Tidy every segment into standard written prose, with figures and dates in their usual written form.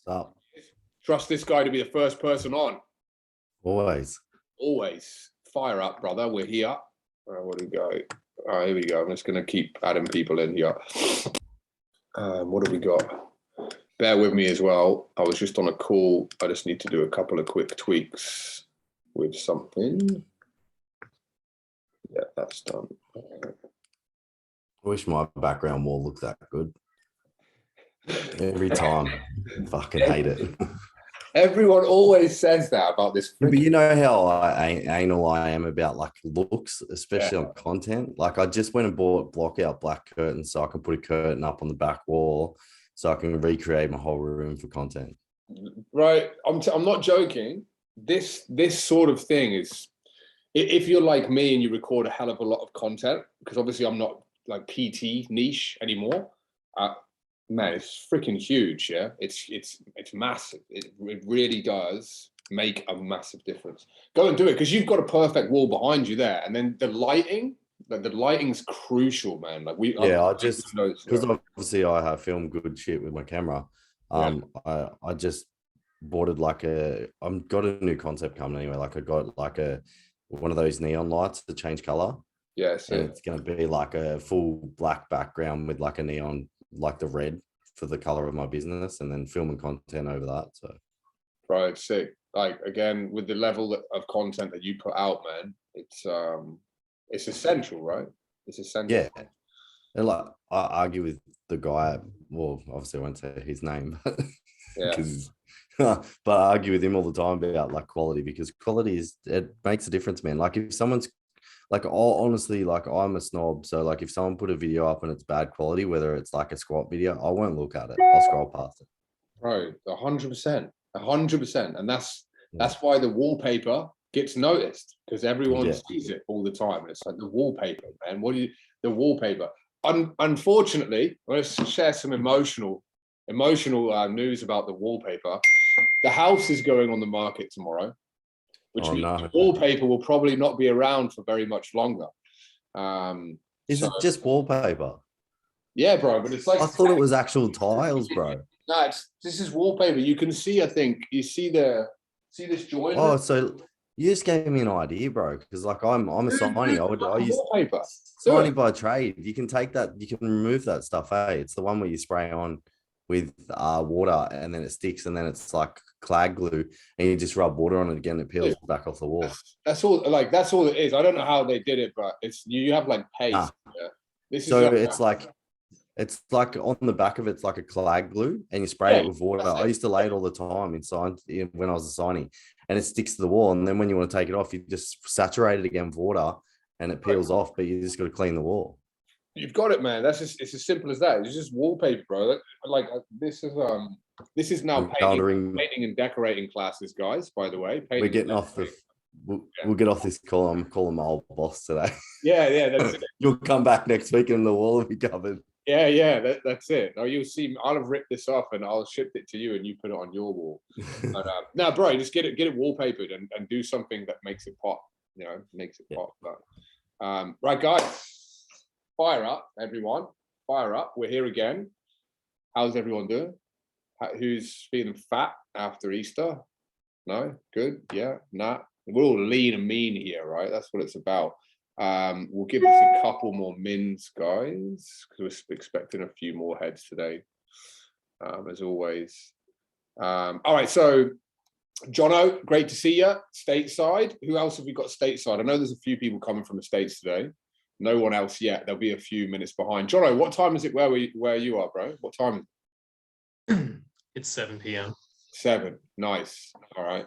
Up. Trust this guy to be the first person on. Always. Always. Fire up, brother. We're here. All right, what do we go? All right, here we go. I'm just going to keep adding people in here. What do we got? Bear with me as well. I was just on a call. I just need to do a couple of quick tweaks with something. Yeah, that's done. I wish my background wall looked that good. Every time. Fucking hate it. Everyone always says that about this. But you know how anal I am about like looks, especially on content. Like I just went and bought block out black curtains so I can put a curtain up on the back wall so I can recreate my whole room for content. Right. I'm not joking. This sort of thing is, if you're like me and you record a hell of a lot of content, because obviously I'm not like PT niche anymore. Man, it's freaking huge. Yeah, it's massive. It really does make a massive difference. Go and do it because you've got a perfect wall behind you there, and then the lighting. The lighting's crucial, man. Like I just because obviously I have filmed good shit with my camera. I just bought it like I've got a new concept coming anyway. Like I got like one of those neon lights to change color. Yes, and it's going to be like a full black background with like a neon, like the red for the color of my business, and then filming content over that. So, right, sick. Like again, with the level of content that you put out, man, it's essential, right? It's essential. Yeah, and like I argue with the guy. Well, obviously I won't say his name, but I argue with him all the time about like quality, because quality it makes a difference, man. Like if someone's like, honestly, like I'm a snob. So like if someone put a video up and it's bad quality, whether it's like a squat video, I won't look at it. I'll scroll past it. Right, 100%, 100%. And that's why the wallpaper gets noticed, because everyone sees it all the time. And it's like the wallpaper, man. The wallpaper. Unfortunately, let's share some emotional news about the wallpaper. The house is going on the market tomorrow, which means the wallpaper will probably not be around for very much longer. Is it just wallpaper? Yeah, bro, but it's like I thought it was actual tiles, bro. No, this is wallpaper. You can see, I think, you see this joint. Oh, so you just gave me an idea, bro. Because like I'm a signy. I use wallpaper. Signy by trade. You can take that, you can remove that stuff. Hey, it's the one where you spray on with water and then it sticks, and then it's like clag glue, and you just rub water on it again, it peels back off the wall. That's all. Like that's all it is. I don't know how they did it, but it's you have like paste. Yeah. This is it's like on the back of it's like a clag glue, and you spray it with water. I used to lay it all the time inside when I was a signy, and it sticks to the wall. And then when you want to take it off, you just saturate it again with water, and it peels off. But you just got to clean the wall. You've got it, man. It's as simple as that. It's just wallpaper, bro. Like this is now painting and decorating classes, guys. By the way, we're getting off the. We'll get off this call. I'm calling my old boss today. Yeah, that's it. You'll come back next week and the wall will be covered. Yeah, that's it. Now you'll see. I'll have ripped this off and I'll ship it to you, and you put it on your wall. But no, bro, just get it wallpapered and do something that makes it pop. You know, makes it pop. But, right, guys, fire up, everyone. Fire up. We're here again. How's everyone doing? Who's feeling fat after Easter? No, good. Yeah, nah. We're all lean and mean here, right? That's what it's about. We'll give this a couple more mins, guys, because we're expecting a few more heads today, as always. All right, so Jono, great to see you stateside. Who else have we got stateside? I know there's a few people coming from the States today. No one else yet. There'll be a few minutes behind. Jono, what time is it where you are, bro? What time is it? It's 7 p.m. 7. Nice. All right.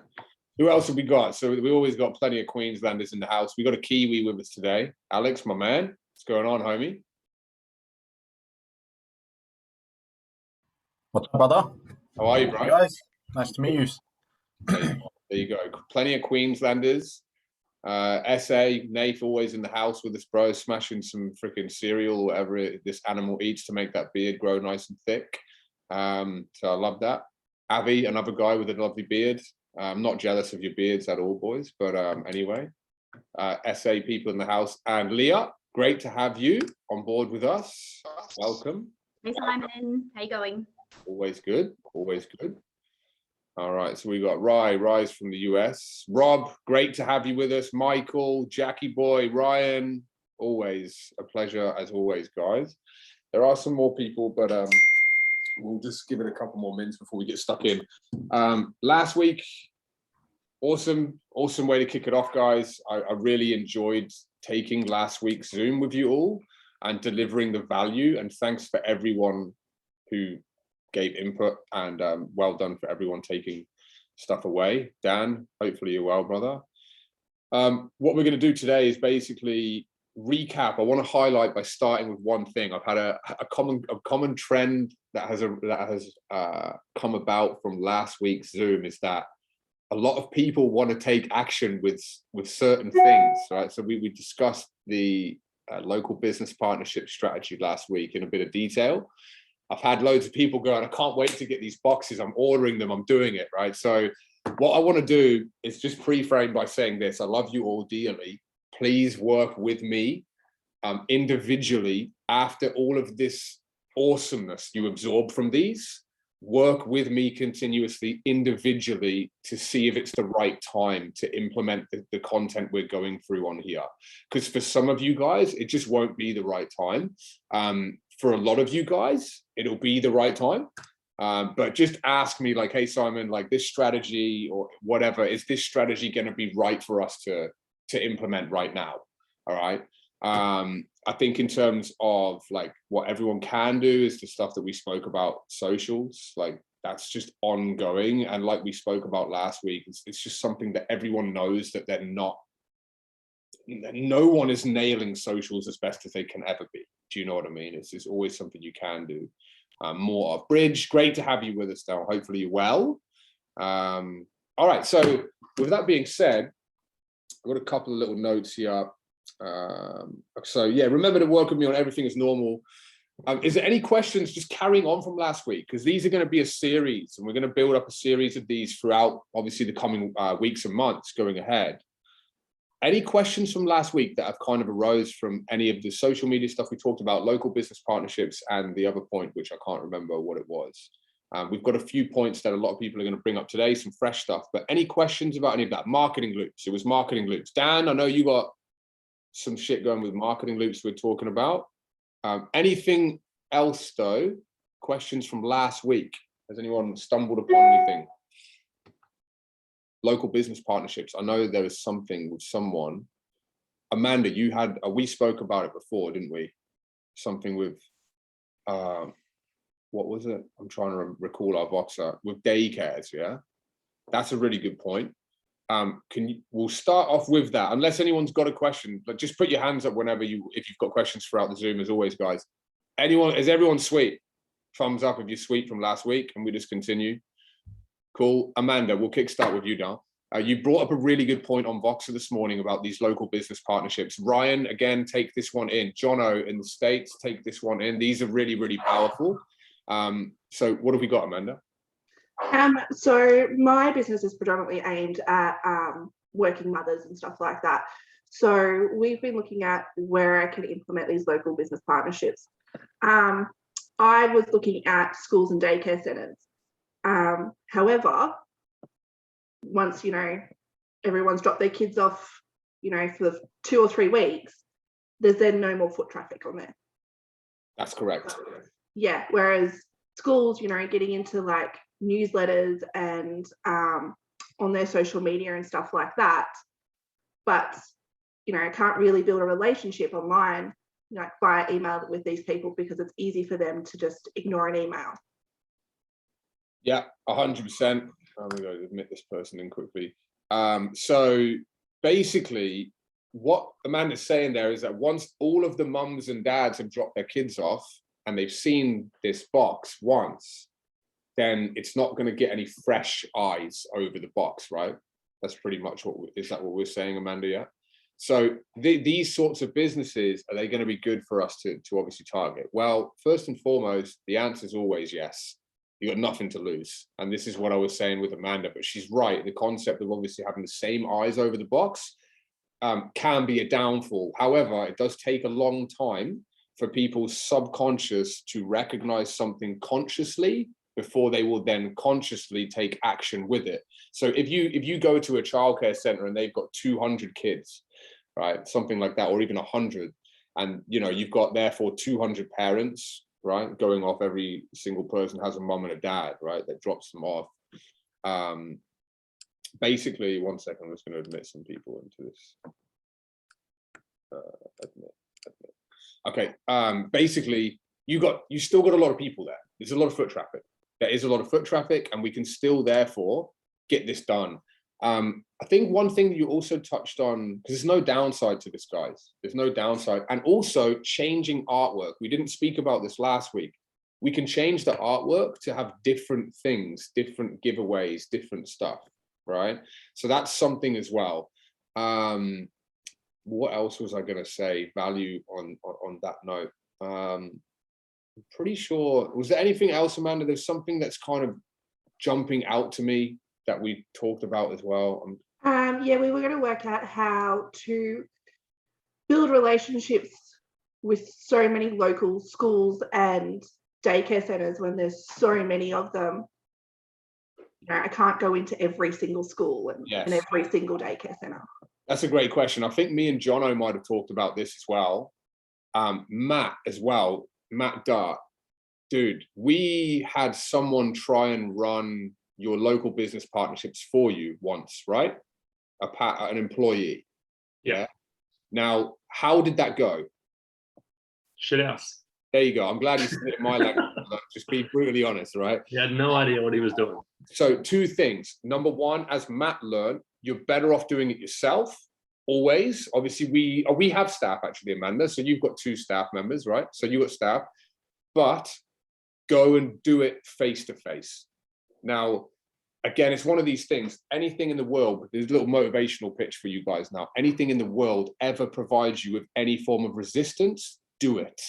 Who else have we got? So we always got plenty of Queenslanders in the house. We got a Kiwi with us today. Alex, my man. What's going on, homie? What's up, brother? How are you, bro? Hey guys, nice to meet you. There you go. Plenty of Queenslanders. SA, Nath always in the house with us, bro, smashing some freaking cereal or whatever this animal eats to make that beard grow nice and thick. So I love that. Avi, another guy with a lovely beard. I'm not jealous of your beards at all, boys, but anyway, SA people in the house. And Leah, great to have you on board with us. Welcome. Hey, Simon. How you going? Always good. Always good. All right, so we got Rye's from the US. Rob, great to have you with us. Michael, Jackie Boy, Ryan, always a pleasure as always, guys. There are some more people, but we'll just give it a couple more minutes before we get stuck in. Last week, awesome way to kick it off, guys. I really enjoyed taking last week's Zoom with you all and delivering the value. And thanks for everyone who gave input, and well done for everyone taking stuff away. Dan, hopefully you're well, brother. What we're going to do today is basically recap. I want to highlight by starting with one thing. I've had a common trend that has come about from last week's Zoom, is that a lot of people want to take action with certain things, right? So we discussed the local business partnership strategy last week in a bit of detail. I've had loads of people going, I can't wait to get these boxes. I'm ordering them. I'm doing it, right? So what I want to do is just pre-frame by saying this. I love you all dearly. Please work with me individually after all of this awesomeness you absorb from these. Work with me continuously individually to see if it's the right time to implement the content we're going through on here. Because for some of you guys, it just won't be the right time. For a lot of you guys, it'll be the right time. But just ask me like, hey, Simon, like this strategy or whatever, is this strategy going to be right for us to implement right now? All right. I think in terms of like what everyone can do is the stuff that we spoke about, socials, like that's just ongoing. And like we spoke about last week, it's just something that everyone knows that no one is nailing socials as best as they can ever be. Do you know what I mean? It's always something you can do more of. Bridge, great to have you with us now. Hopefully you're well. All right, so with that being said, I've got a couple of little notes here. So yeah, remember to work with me on everything as normal. Is there any questions just carrying on from last week? Because these are going to be a series, and we're going to build up a series of these throughout, obviously, the coming weeks and months going ahead. Any questions from last week that have kind of arose from any of the social media stuff we talked about, local business partnerships, and the other point, which I can't remember what it was? We've got a few points that a lot of people are going to bring up today, some fresh stuff, but any questions about any of that? Marketing loops. It was marketing loops. Dan, I know you got some shit going with marketing loops we're talking about. Anything else though? Questions from last week? Has anyone stumbled upon anything? Local business partnerships. I know there was something with someone. Amanda, you had, we spoke about it before, didn't we? Something with, what was it? I'm trying to recall our Voxer with daycares, yeah? That's a really good point. We'll start off with that, unless anyone's got a question, but just put your hands up whenever if you've got questions throughout the Zoom, as always, guys. Is everyone sweet? Thumbs up if you're sweet from last week, and we just continue. Cool. Amanda, we'll kickstart with you now. You brought up a really good point on Voxer this morning about these local business partnerships. Ryan, again, take this one in. Jono in the States, take this one in. These are really, really powerful. So what have we got, Amanda? So my business is predominantly aimed at working mothers and stuff like that. So we've been looking at where I can implement these local business partnerships. I was looking at schools and daycare centres. However, once, everyone's dropped their kids off, for 2 or 3 weeks, there's then no more foot traffic on there. That's correct. Yeah, whereas schools, getting into like newsletters and on their social media and stuff like that, but I can't really build a relationship online via email with these people because it's easy for them to just ignore an email. Yeah, 100%. I'm going to admit this person in quickly. So basically what Amanda's saying there is that once all of the mums and dads have dropped their kids off and they've seen this box once, then it's not going to get any fresh eyes over the box, right? That's pretty much is that what we're saying, Amanda? Yeah. So these sorts of businesses, are they going to be good for us to obviously target? Well, first and foremost, the answer is always yes. You got nothing to lose. And this is what I was saying with Amanda, but she's right. The concept of obviously having the same eyes over the box can be a downfall. However, it does take a long time for people's subconscious to recognize something consciously before they will then consciously take action with it. So if you go to a childcare center and they've got 200 kids, right, something like that, or even 100, and you've got therefore 200 parents, right, going off. Every single person has a mum and a dad, right, that drops them off. Basically, one second, I'm just going to admit some people into this. Admit. Okay. Basically, you still got a lot of people there. There's a lot of foot traffic. There is a lot of foot traffic, and we can still therefore get this done. I think one thing that you also touched on, because there's no downside to this, guys. There's no downside. And also changing artwork. We didn't speak about this last week. We can change the artwork to have different things, different giveaways, different stuff, right? So that's something as well. What else was I going to say? Value on that note. I'm pretty sure. Was there anything else, Amanda? There's something that's kind of jumping out to me that we talked about as well. Yeah, we were going to work out how to build relationships with so many local schools and daycare centres when there's so many of them. I can't go into every single school and every single daycare centre. That's a great question. I think me and Jono might have talked about this as well. Matt as well, Matt Dart. Dude, we had someone try and run your local business partnerships for you once, right? An employee. Yeah. Now, how did that go? Shit house. There you go. I'm glad you said it in my language. Just be brutally honest, right? He had no idea what he was doing. So 2 things. Number 1, as Matt learned, you're better off doing it yourself. Always. Obviously, we have staff actually, Amanda. So you've got 2 staff members, right? So you got staff, but go and do it face to face. Now, again, it's one of these things. Anything in the world, there's a little motivational pitch for you guys now. Anything in the world ever provides you with any form of resistance, do it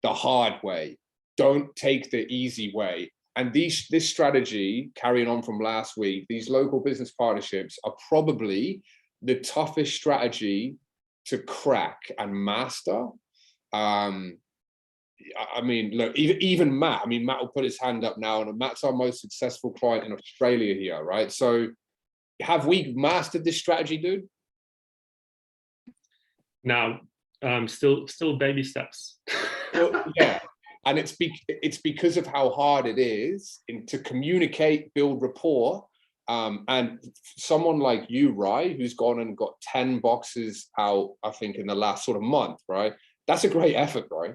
the hard way. Don't take the easy way. And this strategy, carrying on from last week, these local business partnerships are probably the toughest strategy to crack and master. I mean, look, even Matt, Matt will put his hand up now, and Matt's our most successful client in Australia here, right? So have we mastered this strategy, dude? No, still baby steps. Well, yeah, and it's because of how hard it is to communicate, build rapport. And someone like you, Rye, who's gone and got 10 boxes out, I think, in the last sort of month, right? That's a great effort, right?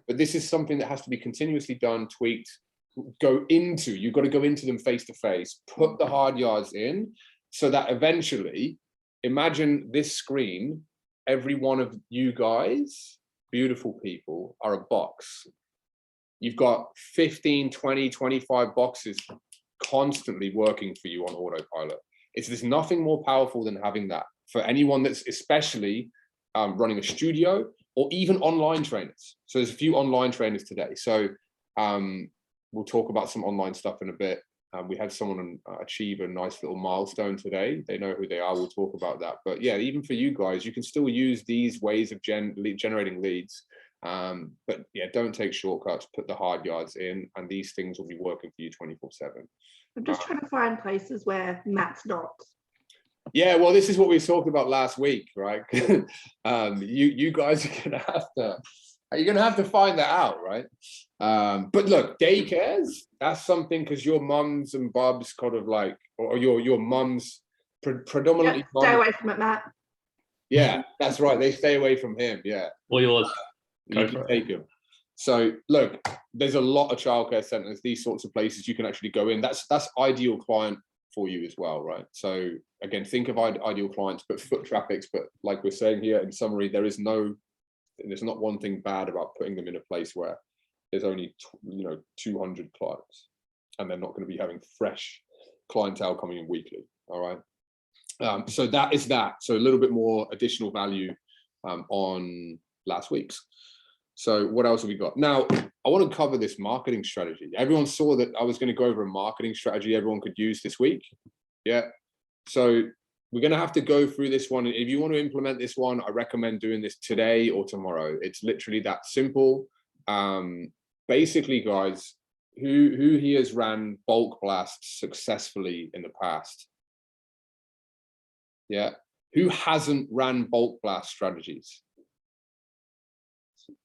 But this is something that has to be continuously done, tweaked, you've got to go into them face to face, put the hard yards in, so that eventually, imagine this screen, every one of you guys, beautiful people, are a box. You've got 15, 20, 25 boxes constantly working for you on autopilot. There's nothing more powerful than having that for anyone that's especially running a studio or even online trainers. So there's a few online trainers today. So we'll talk about some online stuff in a bit. We had someone achieve a nice little milestone today. They know who they are. We'll talk about that. But yeah, even for you guys, you can still use these ways of generating leads. But yeah, don't take shortcuts, put the hard yards in, and these things will be working for you 24/7. I'm just trying to find places where Matt's not. Yeah, well, this is what we talked about last week, right? You guys are gonna have to find that out, right? But look, daycares, that's something, because your mums and bubs kind of like, or your mums predominantly. Yeah, stay away from it, Matt. Yeah, that's right. They stay away from him. Yeah. Well, yours. You can take him. So look, there's a lot of childcare centers, these sorts of places you can actually go in. That's ideal client for you as well, right? So again, think of ideal clients, but foot traffics. But like we're saying here in summary, there's not one thing bad about putting them in a place where there's only 200 clients, and they're not going to be having fresh clientele coming in weekly. All right. So that is that. So a little bit more additional value on last week's. So what else have we got? Now, I want to cover this marketing strategy. Everyone saw that I was going to go over a marketing strategy everyone could use this week. Yeah. So we're going to have to go through this one. If you want to implement this one, I recommend doing this today or tomorrow. It's literally that simple. Basically, guys, who here has ran bulk blasts successfully in the past? Yeah. Who hasn't ran bulk blast strategies?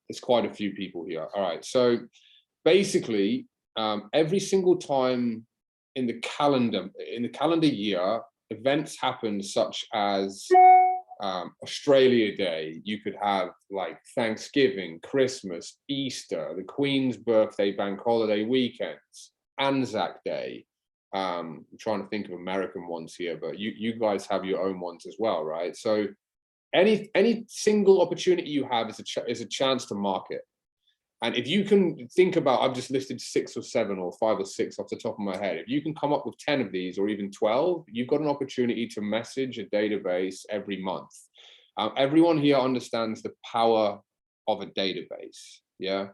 There's quite a few people here. All right. So basically, every single time in the calendar year, events happen such as Australia Day. You could have like Thanksgiving, Christmas, Easter, the Queen's birthday, bank holiday weekends, Anzac Day. I'm trying to think of American ones here, but you guys have your own ones as well, right? So any single opportunity you have is a chance to market. And if you can think about, I've just listed 6 or 7 or 5 or 6 off the top of my head. If you can come up with 10 of these or even 12, you've got an opportunity to message a database every month. Everyone here understands the power of a database. Yeah.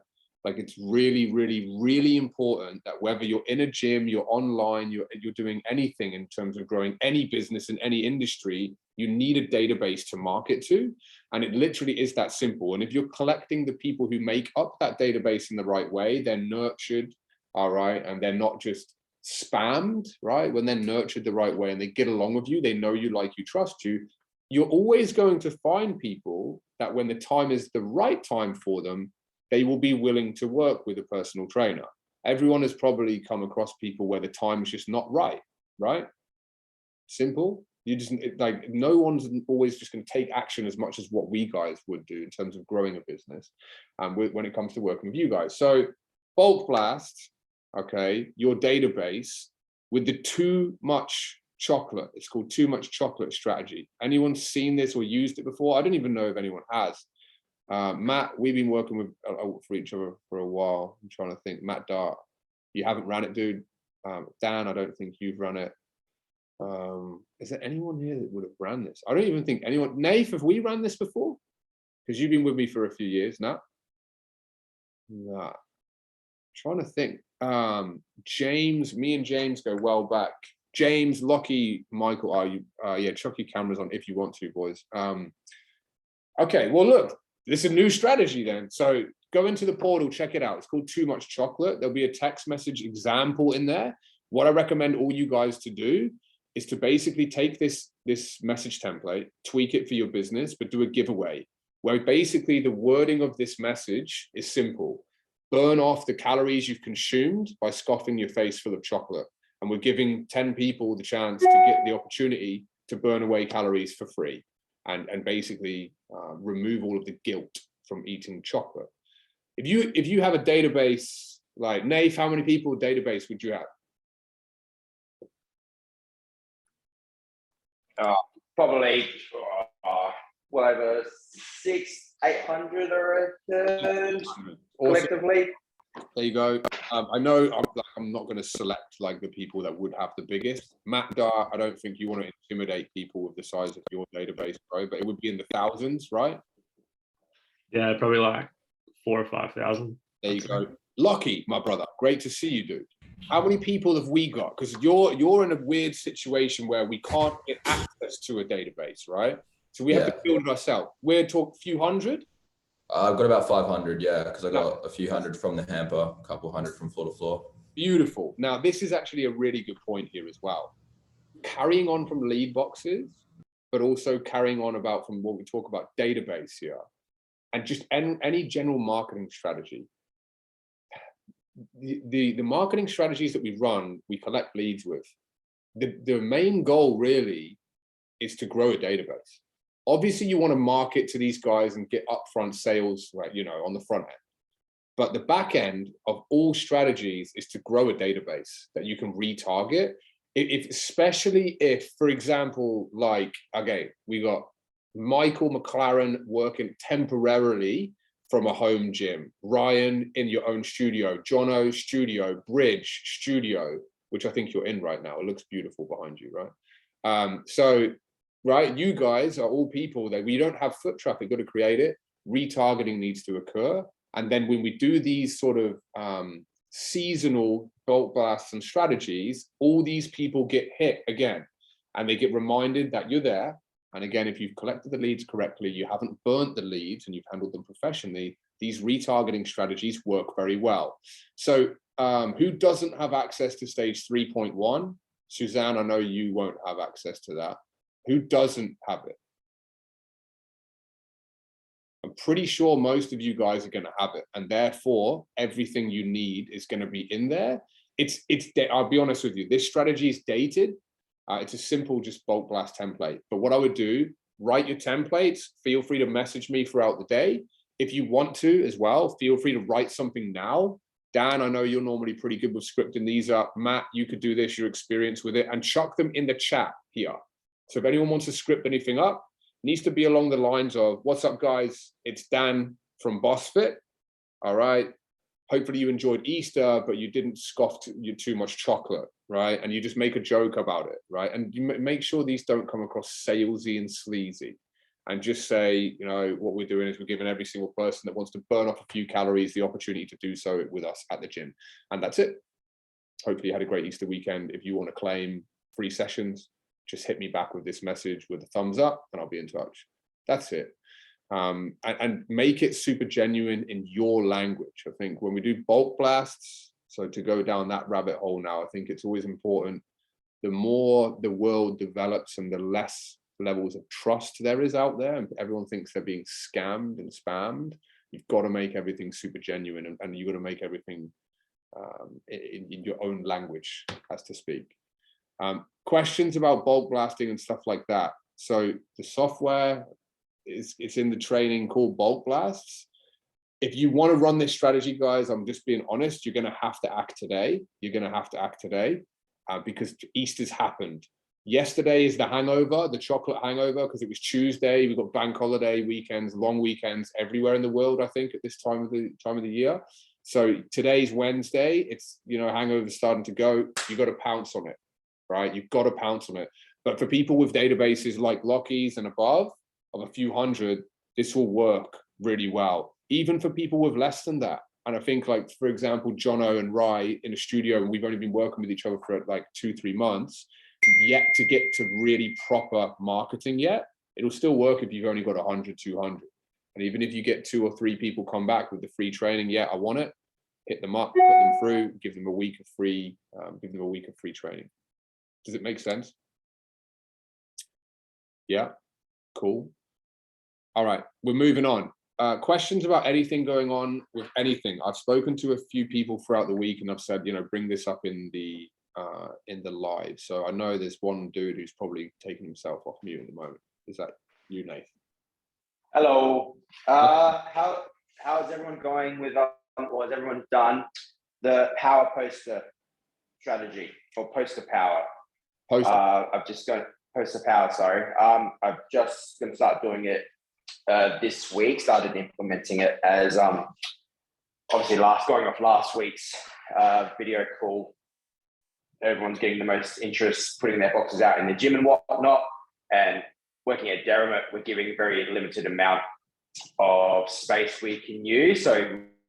Like it's really, really, really important that whether you're in a gym, you're online, you're doing anything in terms of growing any business in any industry, you need a database to market to. And it literally is that simple. And if you're collecting the people who make up that database in the right way, they're nurtured, all right, and they're not just spammed, right? When they're nurtured the right way and they get along with you, they know you, like you, trust you, you're always going to find people that when the time is the right time for them, they will be willing to work with a personal trainer. Everyone has probably come across people where the time is just not right, right? Simple. You just like, no one's always just going to take action as much as what we guys would do in terms of growing a business when it comes to working with you guys. So bulk blast, okay, your database with the too much chocolate. It's called too much chocolate strategy. Anyone seen this or used it before? I don't even know if anyone has. Matt, we've been working with for each other for a while. I'm trying to think. Matt Dart, you haven't ran it, dude. Dan, I don't think you've run it. Is there anyone here that would have ran this? I don't even think anyone. Nath, have we ran this before? Because you've been with me for a few years now. Nah. Trying to think. James, me and James go well back. James, Lockie, Michael, yeah, chuck your cameras on if you want to, boys. Okay, well, look. This is a new strategy then. So go into the portal, check it out. It's called Too Much Chocolate. There'll be a text message example in there. What I recommend all you guys to do is to basically take this message template, tweak it for your business, but do a giveaway where basically the wording of this message is simple. Burn off the calories you've consumed by scoffing your face full of chocolate. And we're giving 10 people the chance to get the opportunity to burn away calories for free. And basically remove all of the guilt from eating chocolate. If you have a database like Nath, how many people database would you have? Probably well over 600-800 or collectively. There you go. I know I'm not going to select like the people that would have the biggest. Matt Dar, I don't think you want to intimidate people with the size of your database, bro, but it would be in the thousands, right? Yeah, probably like 4,000 or 5,000. There you go. Lockie, my brother, great to see you, dude. How many people have we got? Because you're in a weird situation where we can't get access to a database, right? So we have to build it ourselves. We're talking a few hundred. I've got about 500, yeah, because I got a few hundred from the hamper, a couple hundred from floor to floor. Beautiful. Now, this is actually a really good point here as well. Carrying on from lead boxes, but also carrying on about from what we talk about database here, and just any general marketing strategy. The marketing strategies that we run, we collect leads with. The main goal really is to grow a database. Obviously, you want to market to these guys and get upfront sales, right? You know, on the front end. But the back end of all strategies is to grow a database that you can retarget. Especially if, for example, like, okay, we got Michael McLaren working temporarily from a home gym, Ryan in your own studio, Jono studio, Bridge studio, which I think you're in right now. It looks beautiful behind you, right? Right, you guys are all people that we don't have foot traffic, got to create it. Retargeting needs to occur. And then when we do these sort of seasonal bulk blasts and strategies, all these people get hit again and they get reminded that you're there. And again, if you've collected the leads correctly, you haven't burnt the leads and you've handled them professionally, these retargeting strategies work very well. So who doesn't have access to stage 3.1? Suzanne, I know you won't have access to that. Who doesn't have it? I'm pretty sure most of you guys are going to have it, and therefore everything you need is going to be in there. I'll be honest with you, this strategy is dated. It's a simple, just bulk blast template. But what I would do, write your templates. Feel free to message me throughout the day. If you want to as well, feel free to write something now. Dan, I know you're normally pretty good with scripting these up. Matt, you could do this, your experience with it, and chuck them in the chat here. So if anyone wants to script anything up, it needs to be along the lines of, what's up, guys? It's Dan from BossFit. All right. Hopefully you enjoyed Easter, but you didn't scoff too much chocolate, right? And you just make a joke about it, right? And you make sure these don't come across salesy and sleazy. And just say, you know, what we're doing is we're giving every single person that wants to burn off a few calories the opportunity to do so with us at the gym. And that's it. Hopefully you had a great Easter weekend. If you want to claim free sessions, just hit me back with this message with a thumbs up and I'll be in touch. That's it. And make it super genuine in your language. I think when we do bulk blasts, so to go down that rabbit hole now, I think it's always important. The more the world develops and the less levels of trust there is out there, and everyone thinks they're being scammed and spammed, you've got to make everything super genuine, and you've got to make everything in your own language, as to speak. Questions about bulk blasting and stuff like that. So the software it's in the training called bulk blasts. If you want to run this strategy, guys, I'm just being honest, you're going to have to act today. You're going to have to act today because Easter's happened. Yesterday is the hangover, the chocolate hangover, because it was Tuesday. We've got bank holiday weekends, long weekends everywhere in the world, I think, at this time of the year. So today's Wednesday. It's, you know, hangover's starting to go. You've got to pounce on it, right? You've got to pounce on it. But for people with databases like Lockheed's and above, of a few hundred, this will work really well. Even for people with less than that. And I think, like, for example, Jono and Rai in a studio, and we've only been working with each other for like 2-3 months, yet to get to really proper marketing yet. It'll still work if you've only got 100, 200. And even if you get 2 or 3 people come back with the free training, yeah, I want it, hit them up, put them through, give them a week of free, training. Does it make sense? Yeah, cool. All right, we're moving on. Questions about anything going on with anything. I've spoken to a few people throughout the week and I've said, you know, bring this up in the live. So I know there's one dude who's probably taking himself off mute at the moment. Is that you, Nathan? Hello. How's everyone going with, or has everyone done the power poster strategy, or poster power? I've just got poster power, sorry. I'm just going to start doing it this week, started implementing it as obviously going off last week's video call. Everyone's getting the most interest, putting their boxes out in the gym and whatnot, and working at Derrimut, we're giving a very limited amount of space we can use. So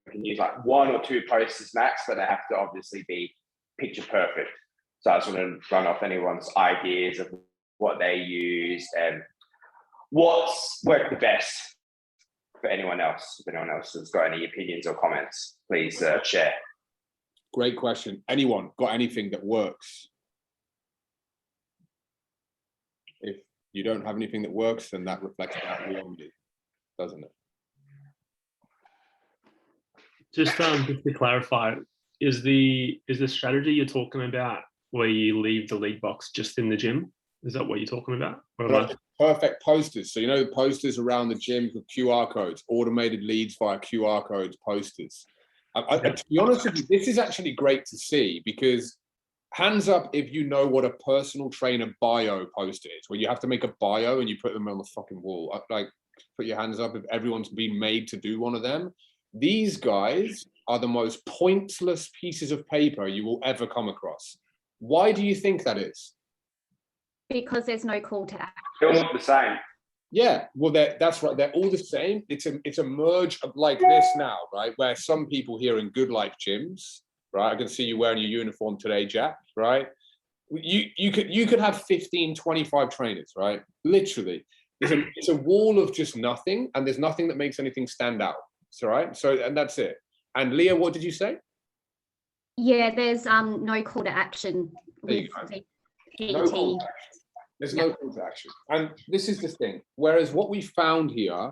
we can use like 1 or 2 posters max, but they have to obviously be picture perfect. So I just want to run off anyone's ideas of what they use and what's worked the best for anyone else. If anyone else has got any opinions or comments, please share. Great question. Anyone got anything that works? If you don't have anything that works, then that reflects badly on you, doesn't it? Just to clarify, is the strategy you're talking about where you leave the lead box just in the gym? Is that what you're talking about? Perfect posters. So, you know, posters around the gym with QR codes, automated leads via QR codes, posters. To be honest with you, this is actually great to see, because hands up if you know what a personal trainer bio poster is, where you have to make a bio and you put them on the fucking wall. Like, put your hands up if everyone's been made to do one of them. These guys are the most pointless pieces of paper you will ever come across. Why do you think that is? Because there's no call to action. They're all the same. Yeah, well, that's right. They're all the same. It's a merge of like this now, right? Where some people here in Good Life gyms, right? I can see you wearing your uniform today, Jack, right? You could have 15, 25 trainers, right? Literally. It's a wall of just nothing, and there's nothing that makes anything stand out. It's all right. So, and that's it. And Leah, what did you say? Yeah, there's no call to action There you with go. PT. No call to action. There's no call to action. And this is the thing. Whereas what we found here,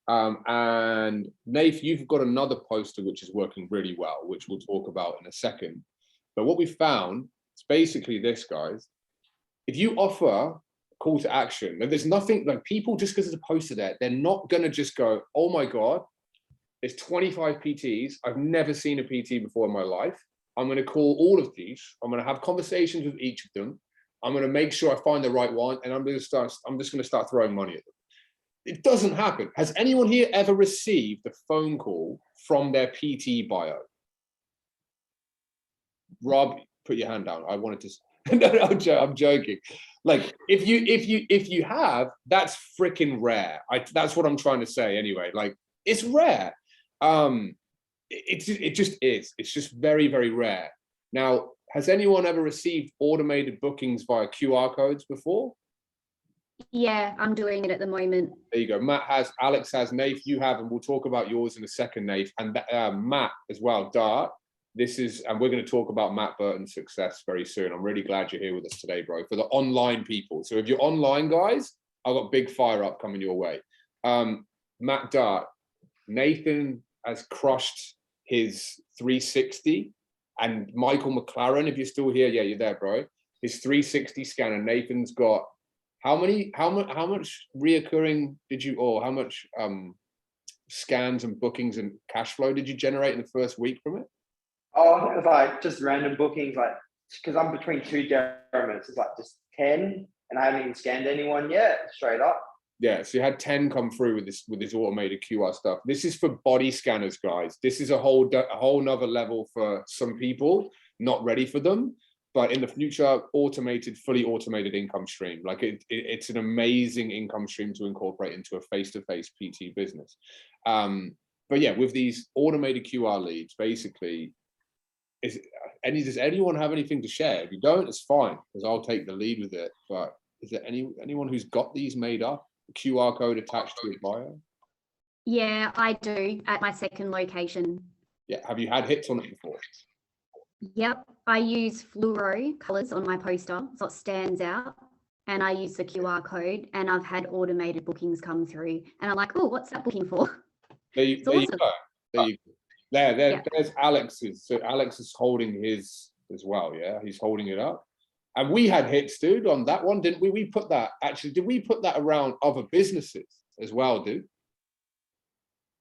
and Nath, you've got another poster which is working really well, which we'll talk about in a second. But what we found is basically this, guys. If you offer call to action, and there's nothing like people just because there's a poster there, they're not going to just go, oh my God, there's 25 PTs. I've never seen a PT before in my life. I'm going to call all of these. I'm going to have conversations with each of them. I'm going to make sure I find the right one, and I'm just going to start throwing money at them. It doesn't happen. Has anyone here ever received a phone call from their PT bio? Rob, put your hand down. I wanted to. No, I'm joking. Like if you have, that's freaking rare. That's what I'm trying to say anyway. Like it's rare. It just is. It's just very, very rare. Now, has anyone ever received automated bookings via QR codes before? Yeah, I'm doing it at the moment. There you go. Matt has, Alex has, Nath, you have, and we'll talk about yours in a second, Nath, and Matt as well. Dart. This is, and we're going to talk about Matt Burton's success very soon. I'm really glad you're here with us today, bro, for the online people. So if you're online, guys, I've got big fire up coming your way. Matt Dart, Nathan has crushed his 360, and Michael McLaren, if you're still here, yeah, you're there, bro. His 360 scanner. Nathan's got how much reoccurring did you, or how much scans and bookings and cash flow did you generate in the first week from it? Oh, it's like just random bookings, like because I'm between two dermats, it's like just 10, and I haven't even scanned anyone yet, straight up. Yeah, so you had 10 come through with this automated QR stuff. This is for body scanners, guys. This is a whole nother level for some people, not ready for them. But in the future, fully automated income stream. Like it's an amazing income stream to incorporate into a face-to-face PT business. But yeah, with these automated QR leads, basically, does anyone have anything to share? If you don't, it's fine, because I'll take the lead with it. But is there anyone who's got these made up? QR code attached to your bio? Yeah, I do at my second location. Yeah, have you had hits on it before? Yep, I use fluoro colors on my poster so it stands out, and I use the QR code, and I've had automated bookings come through, and I'm like, oh, what's that booking for? There you go. There's Alex's. So Alex is holding his as well. Yeah, he's holding it up. And we had hits, dude, on that one, didn't we? Did we put that around other businesses as well, dude?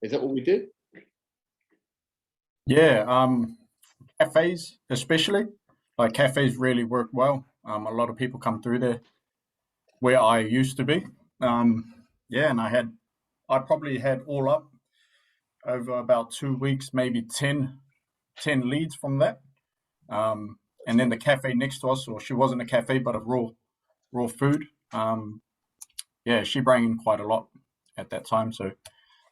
Is that what we did? Yeah, cafes especially. Like cafes really work well. A lot of people come through there where I used to be. Yeah, and I probably had all up over about 2 weeks, maybe 10 leads from that. And then the cafe next to us, or she wasn't a cafe, but a raw food. Yeah, she brought in quite a lot at that time. So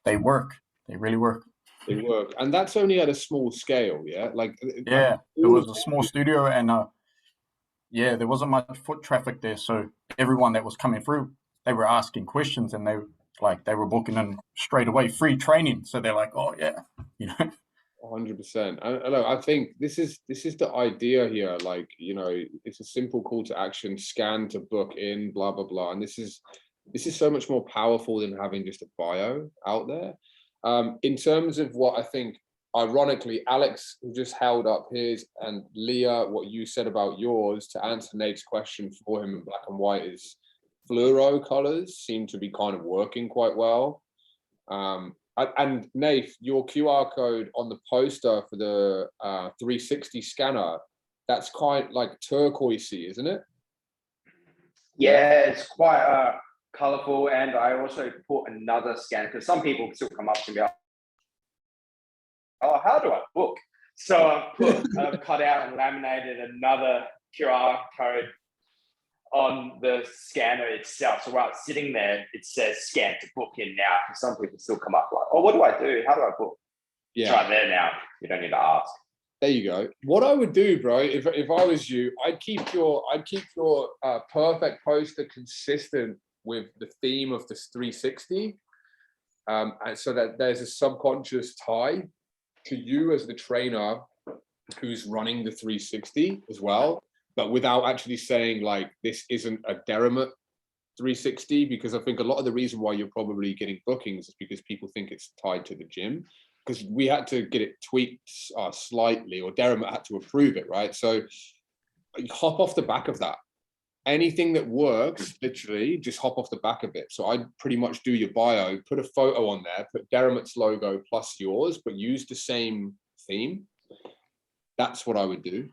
they work. They really work. They work. And that's only at a small scale, yeah? Yeah, it was a small studio, and yeah, there wasn't much foot traffic there. So everyone that was coming through, they were asking questions, and they were booking in straight away, free training. So they're like, oh yeah, 100%. I think this is the idea here. Like, it's a simple call to action, scan to book in, blah blah blah. And this is so much more powerful than having just a bio out there. In terms of what I think, ironically, Alex just held up his, and Leah, what you said about yours to answer Nate's question for him in black and white is fluoro colors seem to be kind of working quite well. And Nate, your QR code on the poster for the 360 scanner, that's quite like turquoisey, isn't it? Yeah, it's quite colorful, and I also put another scanner because some people still come up to me, oh, how do I book? So I've cut out and laminated another QR code on the scanner itself. So while it's sitting there, it says scan to book in now. Because some people still come up like, oh, what do I do? How do I book? Yeah. It's right there now. You don't need to ask. There you go. What I would do, bro, if I was you, I'd keep your perfect poster consistent with the theme of this 360. And so that there's a subconscious tie to you as the trainer who's running the 360 as well, but without actually saying like, this isn't a Derrimut 360, because I think a lot of the reason why you're probably getting bookings is because people think it's tied to the gym, because we had to get it tweaked slightly, or Derrimut had to approve it, right? So hop off the back of that. Anything that works, literally, just hop off the back of it. So I'd pretty much do your bio, put a photo on there, put Derrimut's logo plus yours, but use the same theme. That's what I would do.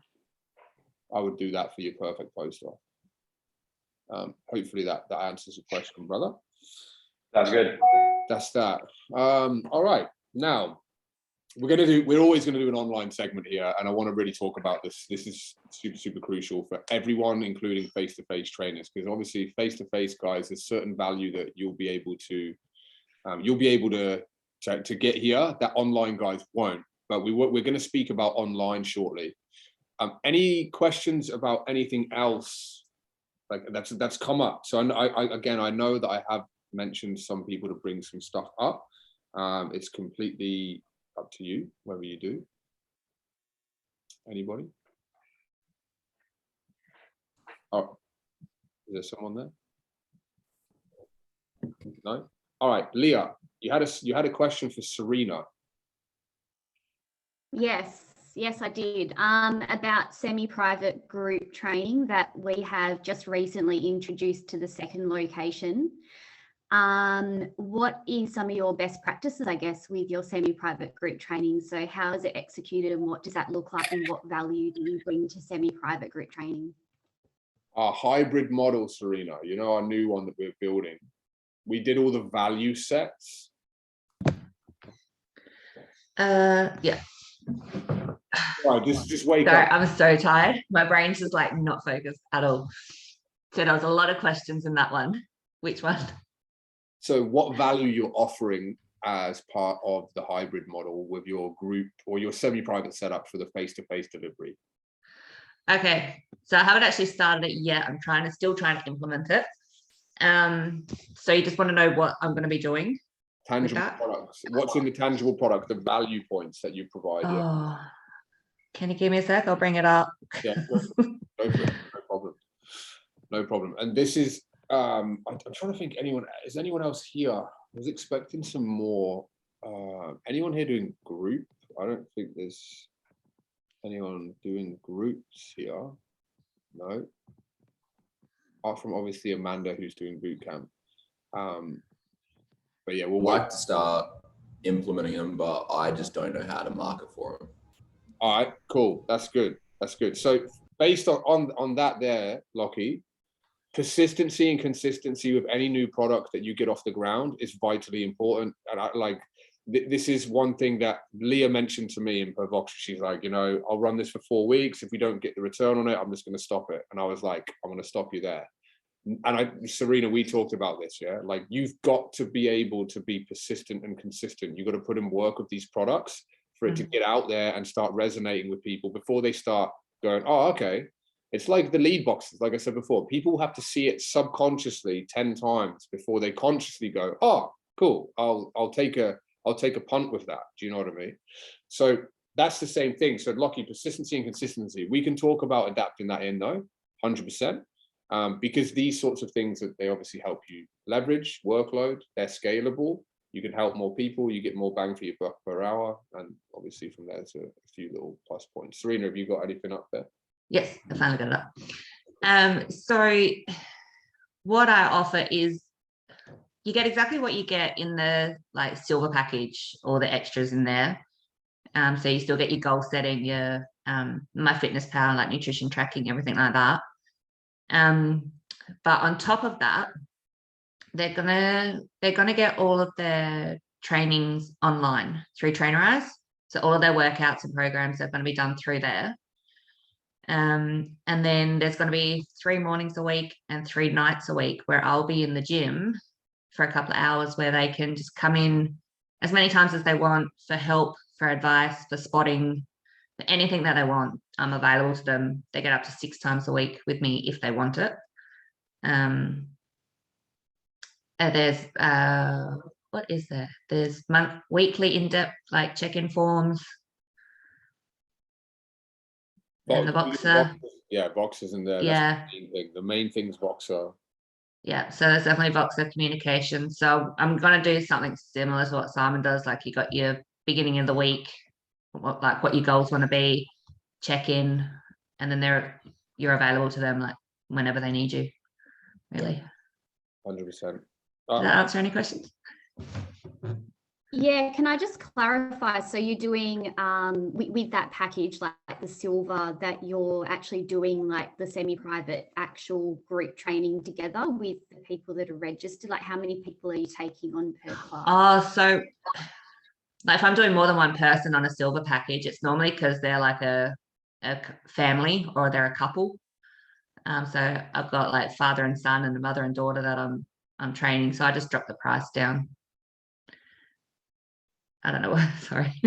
I would do that for your perfect poster. Hopefully that answers your question, brother. That's good. That's that. All right, now we're always going to do an online segment here, and I want to really talk about this. This is super crucial for everyone, including face-to-face trainers, because obviously face-to-face guys, there's certain value that you'll be able to get here that online guys won't. But we're going to speak about online shortly. Any questions about anything else like that's come up? So I know that I have mentioned some people to bring some stuff up. It's completely up to you whether you do. Anybody? Oh, is there someone there? No. All right, Leah, you had a question for Serena. Yes, I did. About semi-private group training that we have just recently introduced to the second location. What is some of your best practices, I guess, with your semi-private group training? So how is it executed and what does that look like and what value do you bring to semi-private group training? Our hybrid model, Serena, you know, our new one that we're building. We did all the value sets. Yeah. Right, just wake Sorry, up. I'm so tired. My brain's just like not focused at all. So there was a lot of questions in that one. Which one? So what value you're offering as part of the hybrid model with your group or your semi-private setup for the face-to-face delivery? Okay, so I haven't actually started it yet. I'm still trying to implement it. So you just want to know what I'm going to be doing? Tangible products. What's in the tangible product, the value points that you provide? Oh, can you give me a sec? I'll bring it up. Yeah, go for it. No problem. No problem. And this is, I'm trying to think, is anyone else here? I was expecting some more. Anyone here doing group? I don't think there's anyone doing groups here. No. Apart from obviously Amanda, who's doing boot camp. But yeah, we'll like to start implementing them, but I just don't know how to market for them. All right, cool. That's good. That's good. So based on that there, Lockie, persistency and consistency with any new product that you get off the ground is vitally important. And this is one thing that Leah mentioned to me in her Vox. She's like, you know, I'll run this for 4 weeks. If we don't get the return on it, I'm just going to stop it. And I was like, I'm going to stop you there. And Serena, we talked about this, yeah? Like, you've got to be able to be persistent and consistent. You've got to put in work with these products for it to get out there and start resonating with people before they start going, oh, okay. It's like the lead boxes, like I said before, people have to see it subconsciously 10 times before they consciously go, oh, cool, I'll take a punt with that. Do you know what I mean? So that's the same thing. So Lockie, persistency and consistency, we can talk about adapting that in though, 100%. Because these sorts of things that they obviously help you leverage workload, they're scalable, you can help more people, you get more bang for your buck per hour, and obviously from there to a few little plus points. Serena, have you got anything up there? Yes, I finally got it up. So what I offer is you get exactly what you get in the like silver package or the extras in there. So you still get your goal setting, your MyFitnessPal, like nutrition tracking, everything like that. But on top of that, they're gonna get all of their trainings online through Trainerize. So all of their workouts and programs are going to be done through there. And then there's going to be 3 mornings a week and 3 nights a week where I'll be in the gym for a couple of hours where they can just come in as many times as they want for help, for advice, for spotting, for anything that they want. I'm available to them. They get up to 6 times a week with me if they want it. There's what is there? There's weekly in-depth like check-in forms. And the boxer. Yeah, boxers in there. Yeah. That's the main thing. The main thing's boxer. Yeah, so there's definitely boxer communication. So I'm gonna do something similar to what Simon does. Like you got your beginning of the week, what your goals want to be, check in, and then you're available to them like whenever they need you. Really. 100%. Does that answer any questions? Yeah, can I just clarify? So you're doing with that package, like the silver, that you're actually doing like the semi-private actual group training together with the people that are registered? Like how many people are you taking on per class? Oh, so like if I'm doing more than one person on a silver package, it's normally because they're like a family or they're a couple. So I've got like father and son and a mother and daughter that I'm training. So I just drop the price down. I don't know what, sorry.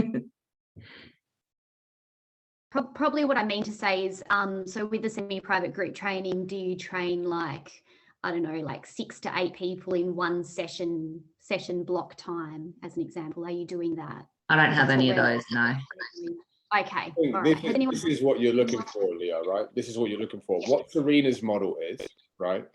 Probably what I mean to say is, so with the semi-private group training, do you train like, I don't know, like 6 to 8 people in one session block time, as an example? Are you doing that? I don't have any of those, no. Okay. All right. This is what you're looking for, Leah, right? This is what you're looking for. What Serena's model is, right,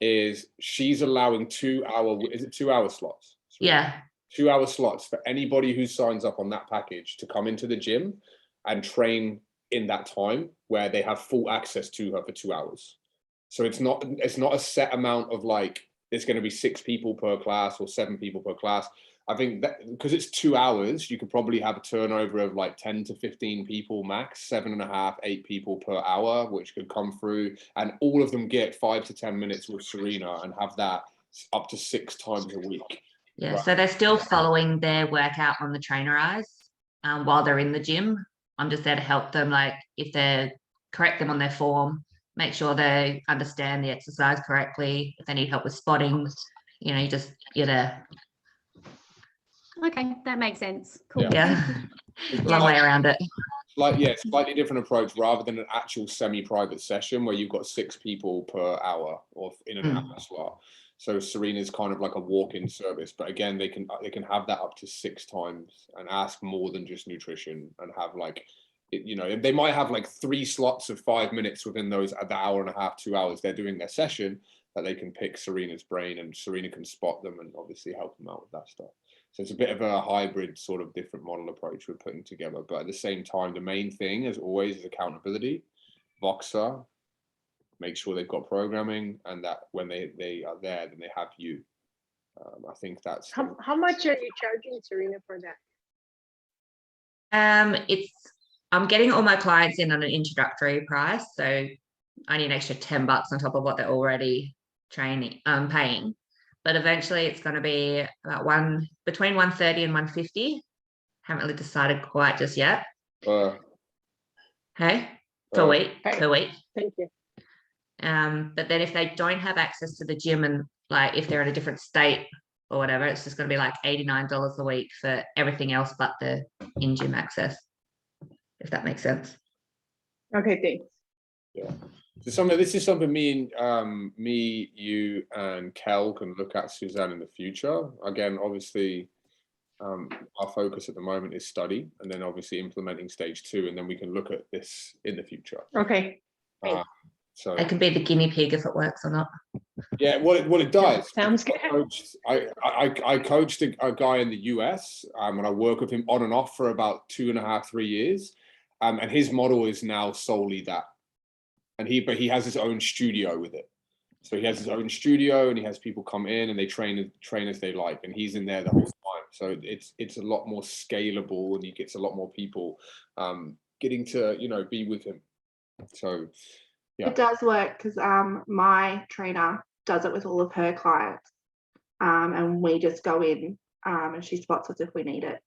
is she's allowing 2 hour, is it 2 hour slots? Yeah. 2 hour slots for anybody who signs up on that package to come into the gym and train in that time where they have full access to her for 2 hours. So it's not a set amount of like, it's going to be 6 people per class or 7 people per class. I think that because it's 2 hours, you could probably have a turnover of like 10 to 15 people max, 7.5, 8 people per hour, which could come through, and all of them get 5 to 10 minutes with Serena and have that up to 6 times a week. Yeah, Right. so they're still following their workout on the trainer eyes while they're in the gym. I'm just there to help them, like if they're correct them on their form, make sure they understand the exercise correctly. If they need help with spotting, you know, you're there. Okay, that makes sense. Cool. Yeah, long way around it. Like, yeah, slightly different approach rather than an actual semi-private session where you've got 6 people per hour or in an hour slot. So Serena's kind of like a walk-in service, but again, they can have that up to 6 times and ask more than just nutrition and have like, you know, they might have like 3 slots of 5 minutes within those the hour and a half, 2 hours they're doing their session, that they can pick Serena's brain and Serena can spot them and obviously help them out with that stuff. So it's a bit of a hybrid sort of different model approach we're putting together. But at the same time, the main thing, as always, is accountability. Voxer, make sure they've got programming and that when they are there, then they have you. I think that's... How much are you charging, Serena, for that? I'm getting all my clients in on an introductory price. So I need an extra $10 on top of what they're already paying. But eventually it's going to be about between 130 and 150. Haven't really decided quite just yet. Per week. Thank you. But then if they don't have access to the gym and like if they're in a different state or whatever, it's just going to be like $89 a week for everything else but the in-gym access, if that makes sense. Okay, thanks. Yeah. So this is something me, you, and Kel can look at, Suzanne, in the future. Again, obviously, our focus at the moment is study, and then obviously implementing stage 2, and then we can look at this in the future. Okay. So I can be the guinea pig if it works or not. Yeah, what it does. Sounds good. I coached a guy in the US, and I work with him on and off for about 2.5, 3 years, and his model is now solely that. But he has his own studio with it. So he has his own studio and he has people come in and they train as they like, and he's in there the whole time. So it's a lot more scalable and he gets a lot more people getting to, you know, be with him. So yeah. It does work because my trainer does it with all of her clients, and we just go in and she spots us if we need it,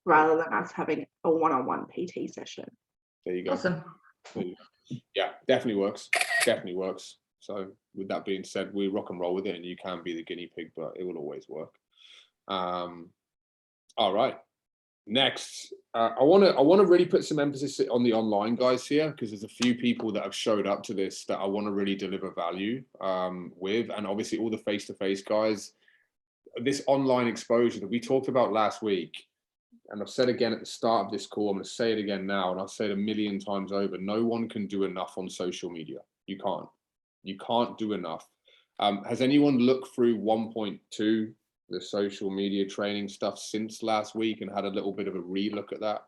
rather than us having a one-on-one PT session. There you go. Awesome. Yeah, definitely works. Definitely works. So with that being said, we rock and roll with it, and you can be the guinea pig, but it will always work. All right. Next, I want to really put some emphasis on the online guys here, because there's a few people that have showed up to this that I want to really deliver value with, and obviously all the face-to-face guys. this online exposure that we talked about last week, and I've said again at the start of this call, I'm going to say it again now, and I'll say it a million times over. No one can do enough on social media. You can't. You can't do enough. Has anyone looked through 1.2, the social media training stuff since last week, and had a little bit of a relook at that?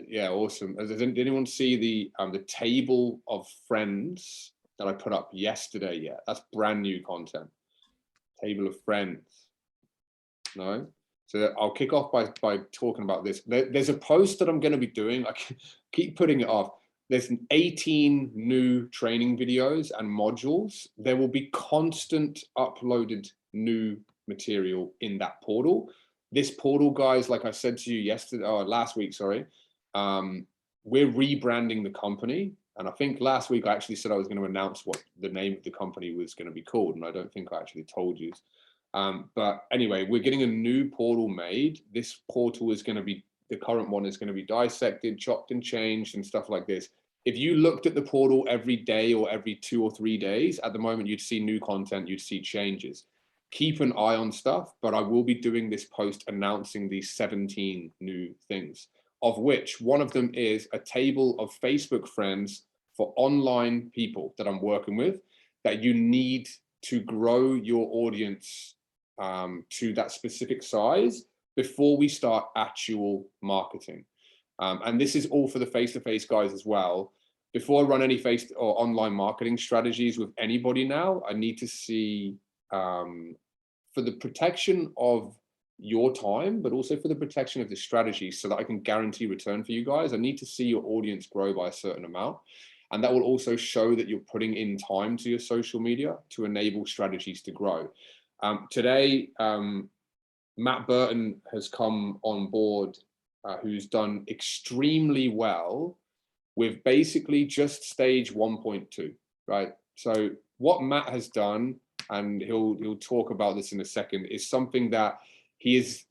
Yeah, awesome. Did anyone see the table of friends that I put up yesterday yet? That's brand new content. Table of friends. No? So I'll kick off by talking about this. There's a post that I'm going to be doing. I keep putting it off. There's 18 new training videos and modules. There will be constant uploaded new material in that portal. This portal, guys, like I said to you yesterday, or last week, sorry, we're rebranding the company. And I think last week I actually said I was going to announce what the name of the company was going to be called. And I don't think I actually told you. But anyway, we're getting a new portal made. This portal is going to be, the current one is going to be dissected, chopped and changed and stuff like this. If you looked at the portal every day or every 2 or 3 days, at the moment, you'd see new content, you'd see changes. Keep an eye on stuff, but I will be doing this post announcing these 17 new things, of which one of them is a table of Facebook friends for online people that I'm working with, that you need to grow your audience to that specific size before we start actual marketing. And this is all for the face-to-face guys as well. Before I run any face or online marketing strategies with anybody now, I need to see, for the protection of your time, but also for the protection of the strategy, so that I can guarantee return for you guys, I need to see your audience grow by a certain amount. And that will also show that you're putting in time to your social media to enable strategies to grow. Today, Matt Burton has come on board, who's done extremely well with basically just stage 1.2, right? So what Matt has done, and he'll talk about this in a second, is something that he's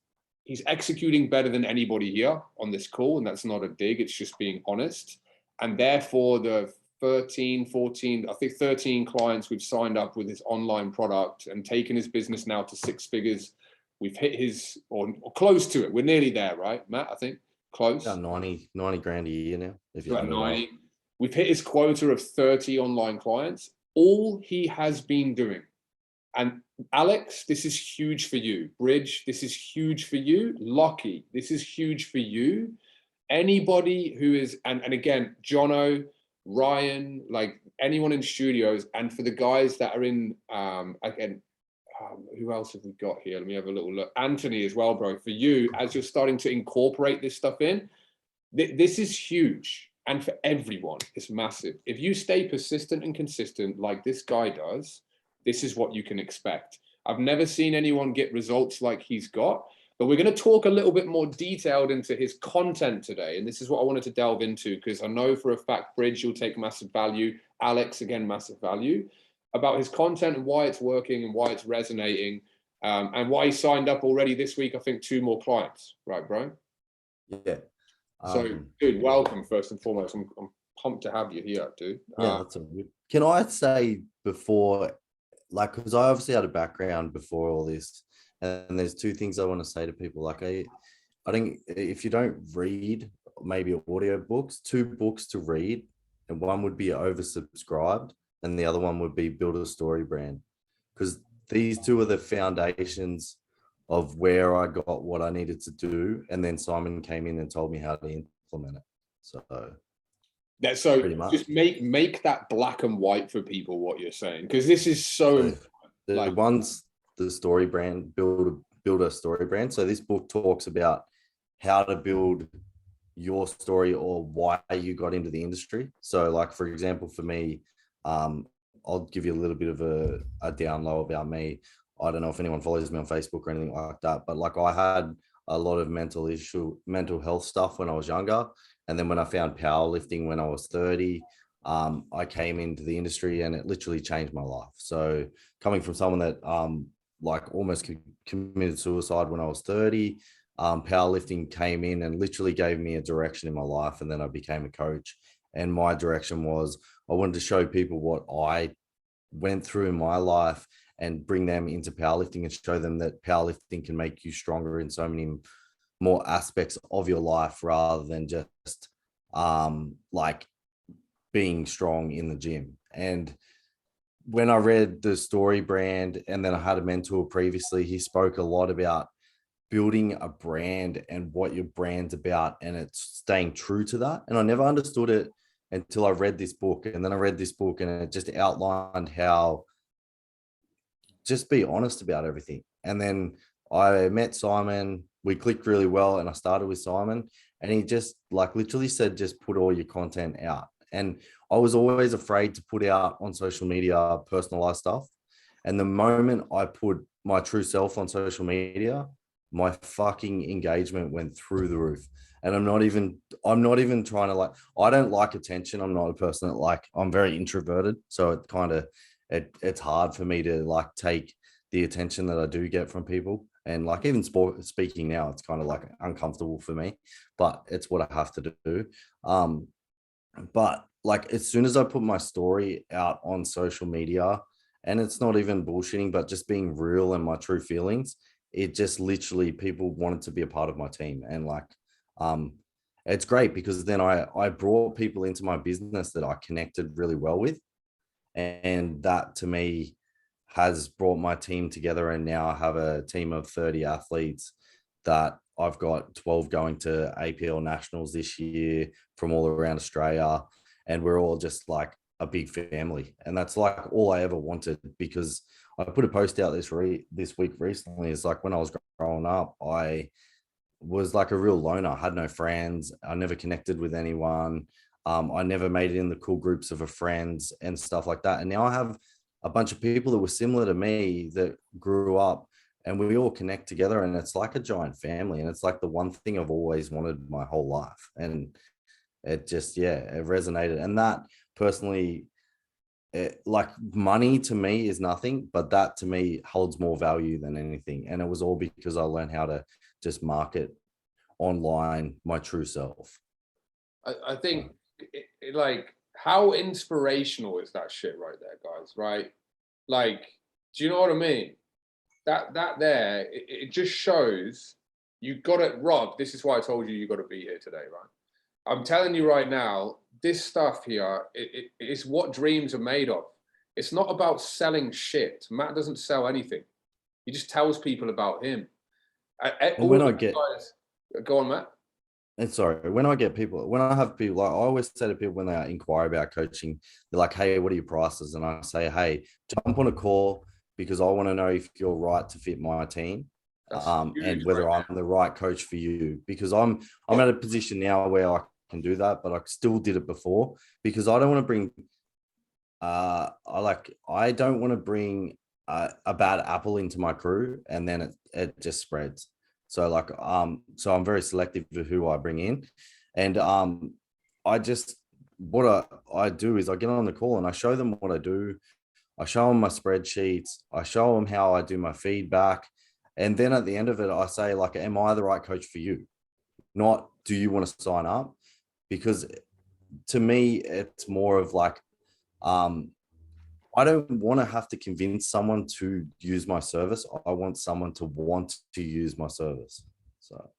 executing better than anybody here on this call, and that's not a dig, it's just being honest. And therefore the 13, 14, I think 13 clients we've signed up with his online product and taken his business now to 6 figures. We've hit his, or close to it. We're nearly there, right, Matt? I think close. About 90 grand a year now. If About 90. We've hit his quota of 30 online clients. All he has been doing. And Alex, this is huge for you. Bridge, this is huge for you. Lockie, this is huge for you. Anybody who is, and again, Jono, Ryan, like anyone in studios, and for the guys that are in, again, who else have we got here? Let me have a little look. Anthony as well, bro. For you, as you're starting to incorporate this stuff in, this is huge. And for everyone, it's massive. If you stay persistent and consistent like this guy does, this is what you can expect. I've never seen anyone get results like he's got, but we're going to talk a little bit more detailed into his content today. And this is what I wanted to delve into, because I know for a fact, Bridge, you'll take massive value. Alex, again, massive value, about his content and why it's working and why it's resonating, and why he signed up already this week, I think 2 more clients, right, bro? Yeah. So, dude, welcome, first and foremost. I'm pumped to have you here, dude. Yeah, that's a good. Can I say before, like, because I obviously had a background before all this, and there's 2 things I want to say to people. Like, I think if you don't read maybe audio books, 2 books to read, and one would be oversubscribed, and the other one would be Build a Story Brand, because these 2 are the foundations of where I got what I needed to do, and then Simon came in and told me how to implement it. So that's so just make that black and white for people what you're saying, because this is so the one's the story brand, build a story brand. So this book talks about how to build your story or why you got into the industry. So, like, for example, for me, I'll give you a little bit of a down low about me. I don't know if anyone follows me on Facebook or anything like that, but like, I had a lot of mental health stuff when I was younger. And then when I found powerlifting when I was 30, I came into the industry and it literally changed my life. So coming from someone that like almost committed suicide when I was 30, powerlifting came in and literally gave me a direction in my life. And then I became a coach. And my direction was I wanted to show people what I went through in my life and bring them into powerlifting and show them that powerlifting can make you stronger in so many more aspects of your life rather than just like being strong in the gym. And when I read the story brand, and then I had a mentor previously, he spoke a lot about building a brand and what your brand's about, and it's staying true to that. And I never understood it until I read this book. And then I read this book and it just outlined how just be honest about everything. And then I met Simon, we clicked really well, and I started with Simon, and he just like literally said, just put all your content out. And I was always afraid to put out on social media personalized stuff. And the moment I put my true self on social media, my fucking engagement went through the roof. And I'm not even trying to like, I don't like attention. I'm not a person that like, I'm very introverted. So it kind of, it's hard for me to like take the attention that I do get from people. And like even speaking now, it's kind of like uncomfortable for me, but it's what I have to do. But like as soon as I put my story out on social media, and it's not even bullshitting, but just being real and my true feelings, it just literally people wanted to be a part of my team. And like it's great because then I brought people into my business that I connected really well with, and that to me has brought my team together. And now I have a team of 30 athletes that I've got 12 going to APL nationals this year from all around Australia, and we're all just like a big family. And that's like all I ever wanted, because I put a post out this week recently. It's like when I was growing up, I was like a real loner. I had no friends. I never connected with anyone. I never made it in the cool groups of friends and stuff like that. And now I have a bunch of people that were similar to me that grew up, and we all connect together, and it's like a giant family. And it's like the one thing I've always wanted my whole life. And it just, yeah, it resonated. And that personally, like money to me is nothing, but that to me holds more value than anything. And it was all because I learned how to just market online my true self. I think like how inspirational is that shit right there, guys, right? Like, do you know what I mean? That there, it just shows you got it, Rob. This is why I told you got to be here today, right? I'm telling you right now, this stuff here, it's what dreams are made of. It's not about selling shit. Matt doesn't sell anything. He just tells people about him. And when I get, go on, Matt. and sorry, when I have people, like I always say to people when they inquire about coaching, they're like, hey, what are your prices? And I say, hey, jump on a call because I want to know if you're right to fit my team. And whether I'm the right coach for you, because I'm at a position now where I can do that, but I still did it before because I don't want to bring, I don't want to bring a bad apple into my crew and then it just spreads. So like, so I'm very selective of who I bring in, and what I do is I get on the call and I show them what I do. I show them my spreadsheets. I show them how I do my feedback. And then at the end of it, I say like, am I the right coach for you? Not, do you want to sign up? Because to me, it's more of like, I don't want to have to convince someone to use my service. I want someone to want to use my service. So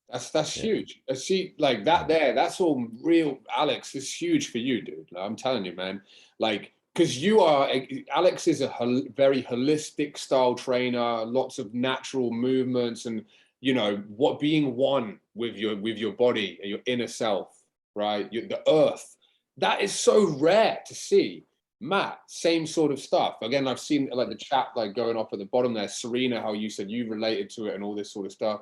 that's huge. See, like that there, that's all real, Alex. It's huge for you, dude. Like, I'm telling you, man. Like, because Alex is a very holistic style trainer, lots of natural movements, and you know what, being one with your body and your inner self, right? The earth. That is so rare to see. Matt, same sort of stuff. Again, I've seen like the chat like going off at the bottom there. Serena, how you said you related to it and all this sort of stuff.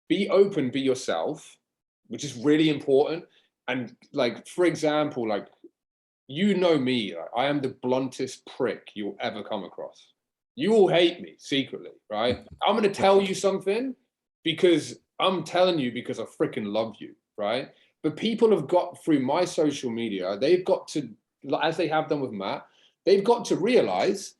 Be open, be yourself, which is really important. And like, for example, like, you know me, like, I am the bluntest prick you'll ever come across. You all hate me secretly, right? I'm going to tell you something because I'm telling you because I freaking love you, right? But people have got through my social media, they've got to, as they have done with Matt, they've got to realize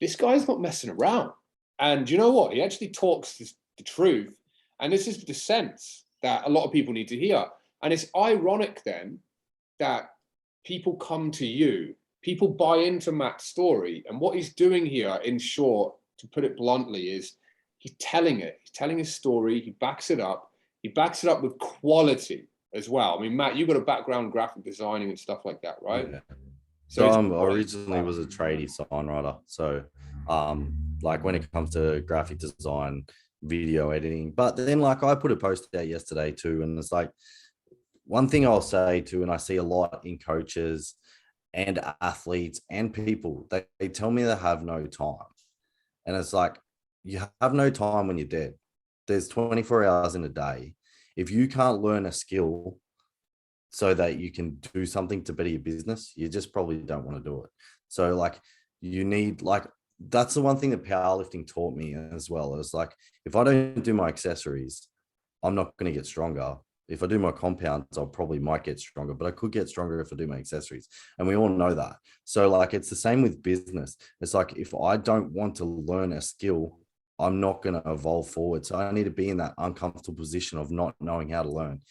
this guy's not messing around. And you know what? He actually talks the truth. And this is the sense that a lot of people need to hear. And it's ironic then that people come to you people buy into Matt's story. And what he's doing here, in short, to put it bluntly, is he's telling it. He's telling his story. He backs it up. He backs it up with quality as well. I mean, Matt, you've got a background in graphic designing and stuff like that, right? Yeah. So So it's I originally was a tradie signwriter. So like when it comes to graphic design, video editing, but then like I put a post out yesterday too, and it's like one thing I'll say too, and I see a lot in coaches and athletes and people, they tell me they have no time. And it's like, you have no time when you're dead. There's 24 hours in a day. If you can't learn a skill so that you can do something to better your business, you just probably don't want to do it. So like you need, like, that's the one thing that powerlifting taught me as well. It's like, if I don't do my accessories, I'm not going to get stronger. If I do my compounds, I'll probably might get stronger, but I could get stronger if I do my accessories. And we all know that. So like, it's the same with business. It's like, if I don't want to learn a skill, I'm not going to evolve forward. So I need to be in that uncomfortable position of not knowing how to learn.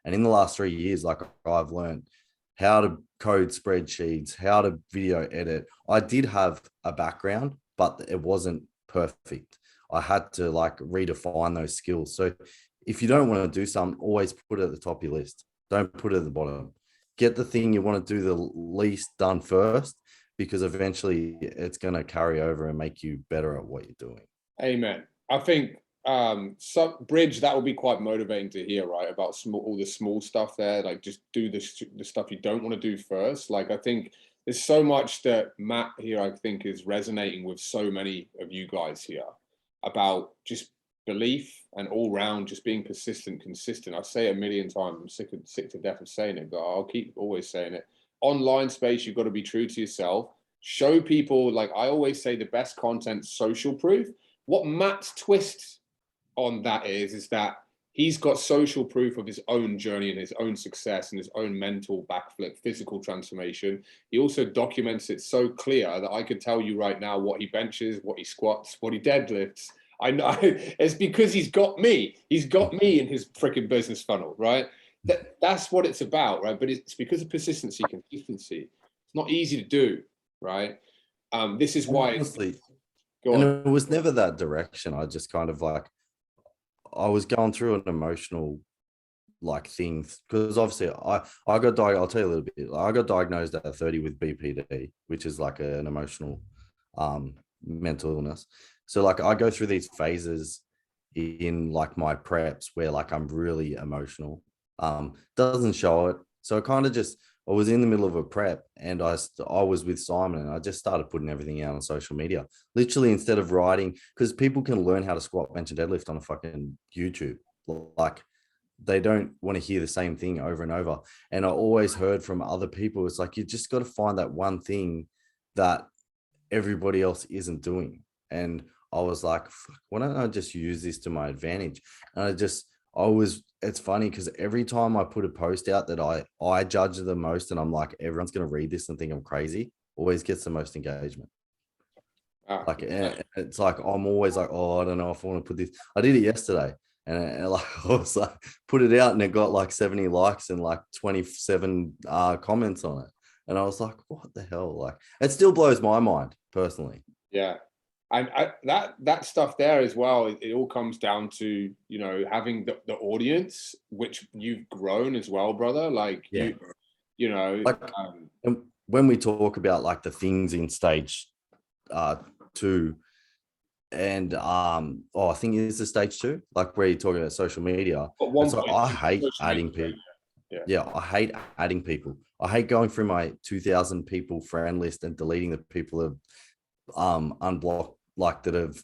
And in the last 3 years, like, I've learned how to code spreadsheets, how to video edit. I did have a background, but it wasn't perfect. I had to like redefine those skills. So if you don't want to do something, always put it at the top of your list. Don't put it at the bottom. Get the thing you want to do the least done first, because eventually it's going to carry over and make you better at what you're doing. Amen. I think Bridge, that will be quite motivating to hear, right? About all the small stuff there, like just do the stuff you don't want to do first. Like, I think there's so much that Matt here, I think, is resonating with so many of you guys here about just belief and all round just being persistent, consistent. I say it a million times, I'm sick to death of saying it, but I'll keep always saying it. Online space, you've got to be true to yourself. Show people, like I always say, the best content, social proof. What Matt's twist on that is that he's got social proof of his own journey and his own success and his own mental backflip, physical transformation. He also documents it so clear that I could tell you right now what he benches, what he squats, what he deadlifts. I know it's because he's got me. He's got me in his freaking business funnel, right? That's what it's about, right? But it's because of persistency, consistency. It's not easy to do, right? This is why. Honestly, Go and on. it was never that direction. I just kind of like, I was going through an emotional like thing, because obviously I got diagnosed. I'll tell you a little bit. I got diagnosed at 30 with BPD, which is like an emotional mental illness. So like I go through these phases in like my preps where like I'm really emotional. Doesn't show it. So I kind of just, I was in the middle of a prep and I was with Simon and I just started putting everything out on social media. Literally, instead of writing, because people can learn how to squat, bench, and deadlift on a fucking YouTube. Like, they don't want to hear the same thing over and over. And I always heard from other people, it's like, you just got to find that one thing that everybody else isn't doing. And I was like, fuck, why don't I just use this to my advantage? And it's funny because every time I put a post out that I judge the most and I'm like, everyone's going to read this and think I'm crazy, always gets the most engagement. Like, it's like, I'm always like, oh, I don't know if I want to put this. I did it yesterday and like, I was like, put it out and it got like 70 likes and like 27 comments on it. And I was like, what the hell? Like, it still blows my mind personally. Yeah. And that stuff there as well, it all comes down to, you know, having the audience, which you've grown as well, brother. Like, yeah. you know, like, and when we talk about like the things in stage 2 and I think it is the stage 2, like where you're talking about social media. So I hate adding people. Yeah, I hate adding people. I hate going through my 2,000 people friend list and deleting the people that unblocked, like that have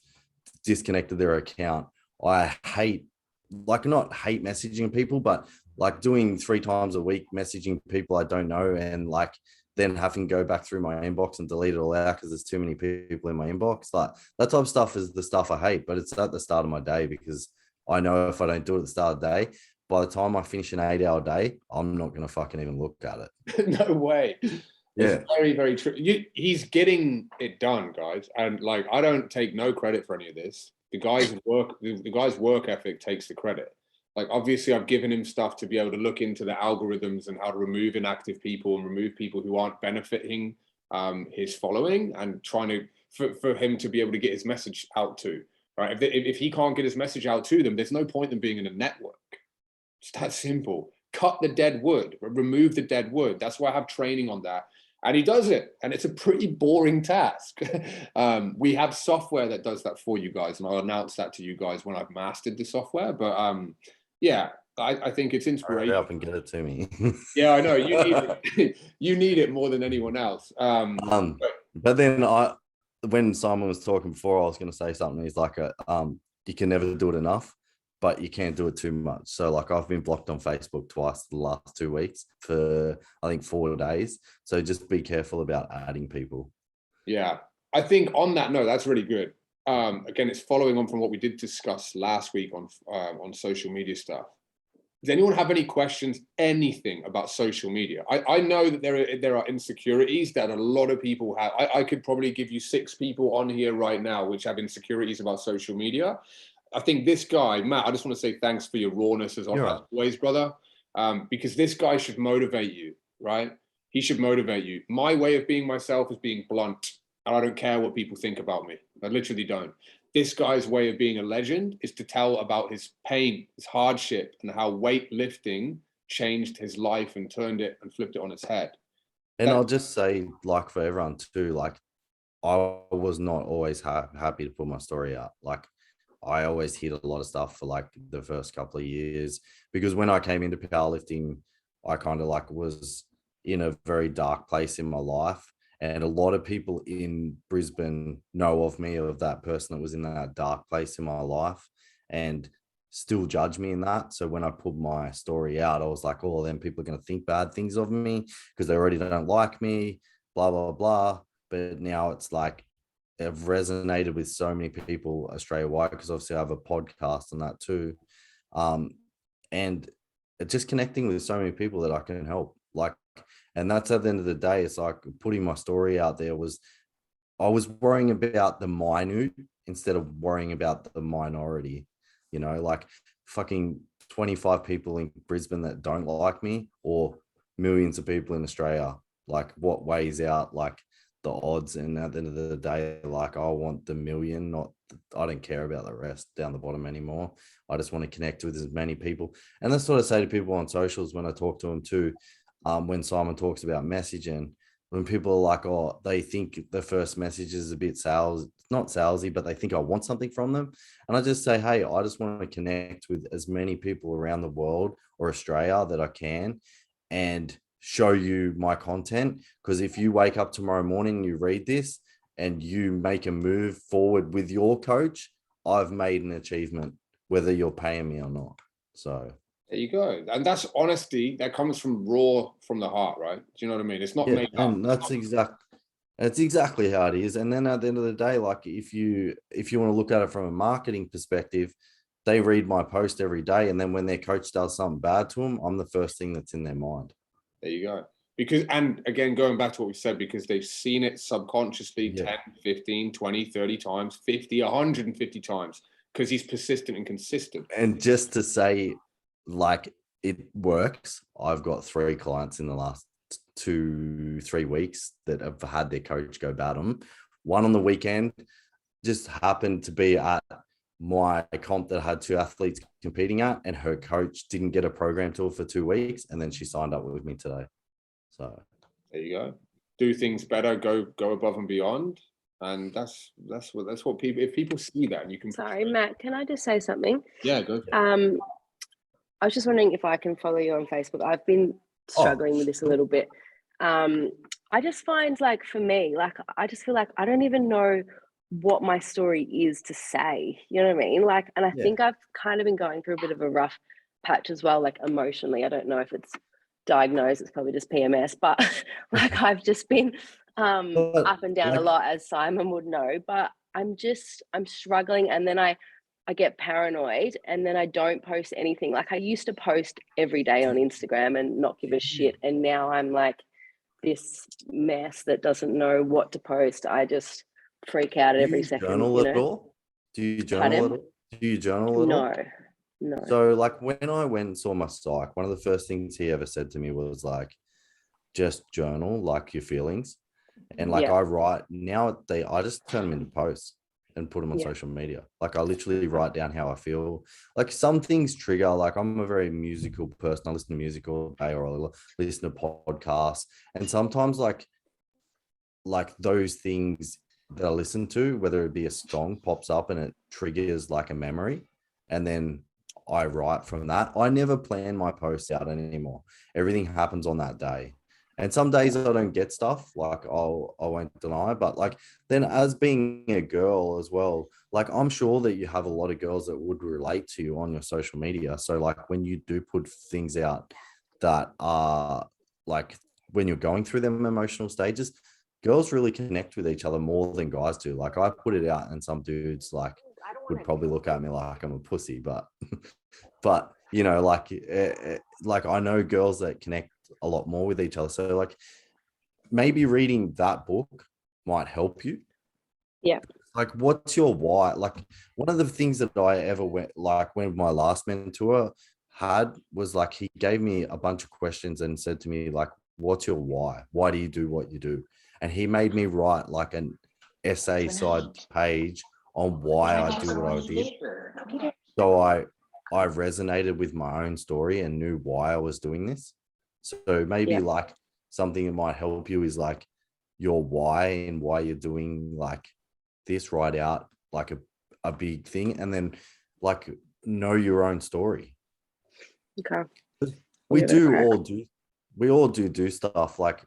disconnected their account. I hate, like, not hate messaging people, but like doing 3 times a week messaging people I don't know, and like then having to go back through my inbox and delete it all out because there's too many people in my inbox. Like, that type of stuff is the stuff I hate, but it's at the start of my day, because I know if I don't do it at the start of the day, by the time I finish an 8-hour day, I'm not going to fucking even look at it. No way. Yeah. It's very, very true. He's getting it done, guys. And like, I don't take no credit for any of this. The guy's work ethic takes the credit. Like, obviously I've given him stuff to be able to look into the algorithms and how to remove inactive people and remove people who aren't benefiting his following and trying to for him to be able to get his message out to, right? If he can't get his message out to them, there's no point in being in a network. It's that simple. Cut the dead wood, remove the dead wood. That's why I have training on that. And he does it. And it's a pretty boring task. We have software that does that for you guys. And I'll announce that to you guys when I've mastered the software. But yeah, I think it's Hurry inspirational. up and get it to me. Yeah, I know. You need it. You need it more than anyone else. But then when Simon was talking before, I was going to say something. He's like, you can never do it enough, but you can't do it too much. So like I've been blocked on Facebook twice the last 2 weeks for I think 4 days. So just be careful about adding people. Yeah, I think on that note, that's really good. Again, it's following on from what we did discuss last week on social media stuff. Does anyone have any questions, anything about social media? I know that there are insecurities that a lot of people have. I could probably give you 6 people on here right now which have insecurities about social media. I think this guy, Matt, I just want to say thanks for your rawness as always, brother, because this guy should motivate you, right? He should motivate you. My way of being myself is being blunt, and I don't care what people think about me. I literally don't. This guy's way of being a legend is to tell about his pain, his hardship, and how weightlifting changed his life and turned it and flipped it on its head. And I'll just say, like for everyone too, like I was not always happy to put my story out. Like I always hid a lot of stuff for like the first couple of years, because when I came into powerlifting, I kind of like was in a very dark place in my life. And a lot of people in Brisbane know of me, of that person that was in that dark place in my life, and still judge me in that. So when I put my story out, I was like, oh, then people are going to think bad things of me because they already don't like me, blah, blah, blah. But now it's like I've resonated with so many people Australia-wide, because obviously I have a podcast and that too. And it's just connecting with so many people that I can help. Like, and that's at the end of the day, it's like putting my story out there I was worrying about the minute instead of worrying about the minority, you know, like fucking 25 people in Brisbane that don't like me, or millions of people in Australia. Like what weighs out like the odds? And at the end of the day, like I want the million, I don't care about the rest down the bottom anymore. I just want to connect with as many people. And that's what I say to people on socials when I talk to them too. When Simon talks about messaging, when people are like, oh, they think the first message is a bit not salesy, but they think I want something from them. And I just say, hey, I just want to connect with as many people around the world or Australia that I can, and show you my content. Because if you wake up tomorrow morning, you read this and you make a move forward with your coach, I've made an achievement, whether you're paying me or not. So there you go. And that's honesty that comes from the heart, right? Do you know what I mean? It's not made up. And that's exactly how it is. And then at the end of the day, like if you want to look at it from a marketing perspective, they read my post every day, and then when their coach does something bad to them, I'm the first thing that's in their mind. There you go. Because, and again, going back to what we said, because they've seen it subconsciously 10, 15, 20, 30 times, 50, 150 times, because he's persistent and consistent. And just to say, like, it works. I've got 3 clients in the last 2-3 weeks that have had their coach go bad on them. One on the weekend just happened to be at my comp that had 2 athletes competing at, and her coach didn't get a program to her for 2 weeks, and then she signed up with me today. So there you go. Do things better, go above and beyond. And that's what people, if people see that, you can. Sorry, Matt, can I just say something? Yeah, go. I was just wondering if I can follow you on Facebook. I've been struggling with this a little bit. I just find, like, for me, like, I just feel like I don't even know what my story is to say. You know what I mean? Like, and I think I've kind of been going through a bit of a rough patch as well, like emotionally. I don't know if it's diagnosed, it's probably just PMS, but like I've just been up and down a lot, as Simon would know, but I'm struggling, and then I get paranoid, and then I don't post anything. Like I used to post every day on Instagram and not give a shit, and now I'm like this mess that doesn't know what to post. I just freak out at every second. Journal at all? Do you journal at all? Do you journal at all? No. So like when I went and saw my psych, one of the first things he ever said to me was like, just journal like your feelings. And like Yeah. I write now, I just turn them into posts and put them on Yeah. social media. Like I literally write down how I feel. Like some things trigger, like I'm a very musical person. I listen to music all day, or I listen to podcasts. And sometimes like those things that I listen to, whether it be a song pops up and it triggers like a memory, and then I write from that. I never plan my posts out anymore. Everything happens on that day. And some days I don't get stuff, like I won't deny, but like then as being a girl as well, like I'm sure that you have a lot of girls that would relate to you on your social media. So like when you do put things out that are like when you're going through them emotional stages, girls really connect with each other more than guys do. Like I put it out and some dudes like would probably look at me like I'm a pussy, but you know, like I know girls that connect a lot more with each other. So like maybe reading that book might help you. Yeah. Like what's your why? Like one of the things that I ever went, like when my last mentor had, was like he gave me a bunch of questions and said to me like, what's your why? Why do you do what you do? And he made me write like an essay side page on why I do what I did. So I resonated with my own story and knew why I was doing this. So maybe like something that might help you is like your why and why you're doing like this, write out like a big thing, and then like know your own story. Okay. We give it a do crack. all do stuff like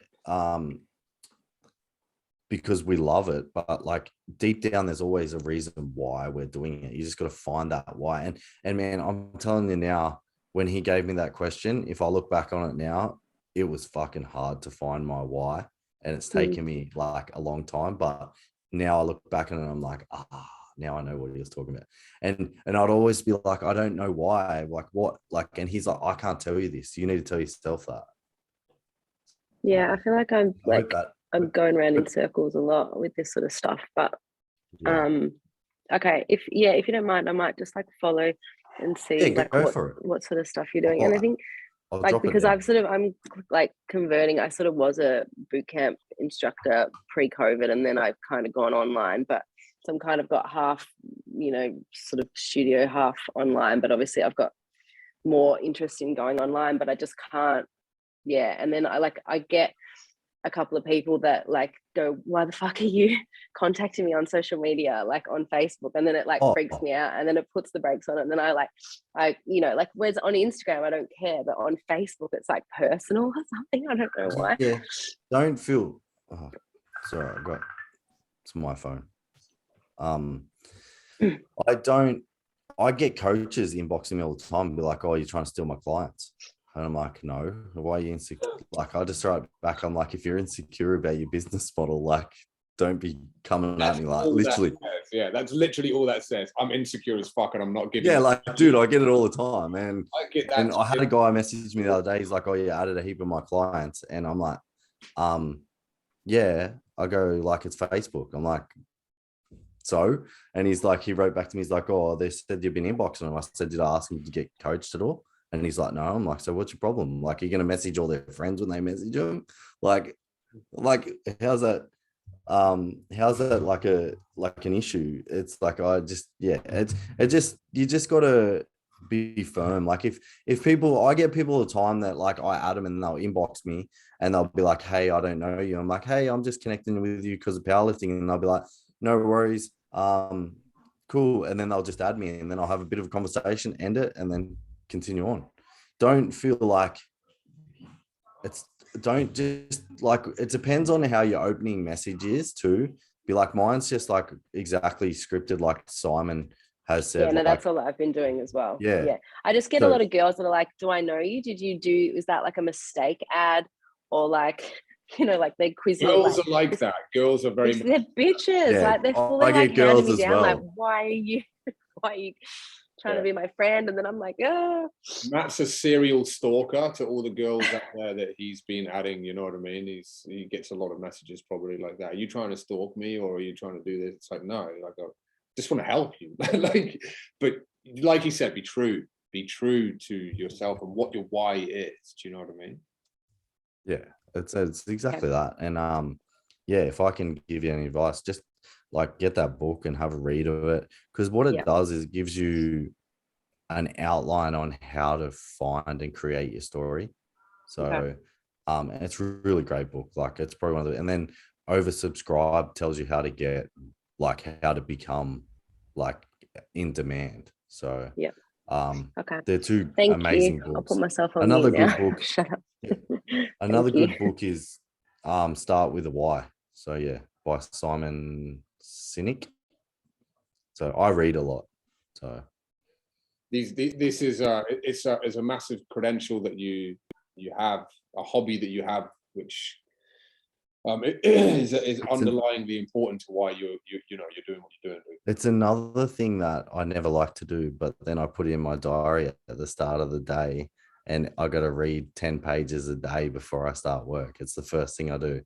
because we love it, but like deep down there's always a reason why we're doing it. You just got to find that why. And man, I'm telling you now, when he gave me that question, if I look back on it now, it was fucking hard to find my why, and it's taken me like a long time, but now I look back on it and I'm like, now I know what he was talking about. And I'd always be like, I don't know why, like what, like, and he's like, I can't tell you this, you need to tell yourself that. Yeah, I feel like I'm I hope like that I'm going around in circles a lot with this sort of stuff. But okay, if you don't mind, I might just like follow and see like go for it. what sort of stuff you're doing. And I think I'll like drop it because down. I'm like converting. I sort of was a boot camp instructor pre-COVID, and then I've kind of gone online. But so I'm kind of got half, you know, sort of studio, half online. But obviously I've got more interest in going online, but I just can't. Yeah, and then I get a couple of people that like go, why the fuck are you contacting me on social media, like on Facebook? And then it like freaks me out, and then it puts the brakes on it. And then I you know, like where's on Instagram, I don't care, but on Facebook it's like personal or something. I don't know why. Yeah, don't feel sorry, it's my phone. I get coaches inboxing me all the time and be like, oh, you're trying to steal my clients. And I'm like, no, why are you insecure? Like, I just write back, I'm like, if you're insecure about your business model, like, don't be coming at me like literally. Yeah, that's literally all that says. I'm insecure as fuck and I'm not giving. Yeah, like, dude, I get it all the time. And I get that. And I had a guy message me the other day. He's like, oh, yeah, added a heap of my clients. And I'm like, yeah. I go, like, it's Facebook. I'm like, so? And he's like, he wrote back to me. He's like, oh, they said you've been inboxing them. I said, did I ask them to get coached at all? And he's like, no. I'm like, so what's your problem? Like, you're going to message all their friends when they message them? Like, how's that like an issue? It's like, you just got to be firm. Like if people, I get people all the time that like I add them and they'll inbox me and they'll be like, hey, I don't know you. I'm like, hey, I'm just connecting with you because of powerlifting. And they'll be like, no worries. Cool. And then they'll just add me and then I'll have a bit of a conversation, end it, and then continue on. Don't feel like don't just like, it depends on how your opening message is too. Be like, mine's just like exactly scripted, like Simon has said. Yeah, no, like, that's all I've been doing as well. Yeah. I just get a lot of girls that are like, do I know you? Is that like a mistake ad? Or like, you know, like they quiz me. Girls are like that. Girls are very. They're bitches. Yeah, like they're fully I like get girls hounding me as down. well. Like, why are you trying to be my friend? And then I'm like, Matt's a serial stalker to all the girls out there that he's been adding, you know what I mean? He gets a lot of messages probably like that. Are you trying to stalk me or are you trying to do this? It's like, no, like I just want to help you. Like, but like you said, be true to yourself and what your why is. Do you know what I mean? Yeah, it's exactly that. And yeah, if I can give you any advice, just like get that book and have a read of it. Because what it Yeah. does is it gives you an outline on how to find and create your story. So, Okay. and it's a really great book. Like it's probably one of the, and then oversubscribe tells you how to get, like how to become like in demand. So, Yeah. Okay. they're two Thank amazing you. I'll books. put myself on Another mute now. good book. Shut up. Yeah. Another Thank good you. book is Start with a Why. So yeah, by Simon Sinek. So I read a lot. So this is it's a massive credential that you have, a hobby that you have, which it is underlyingly important to why you're doing what you're doing. it's another thing that I never like to do, but then I put it in my diary at the start of the day, and I got to read 10 pages a day before I start work. It's the first thing I do.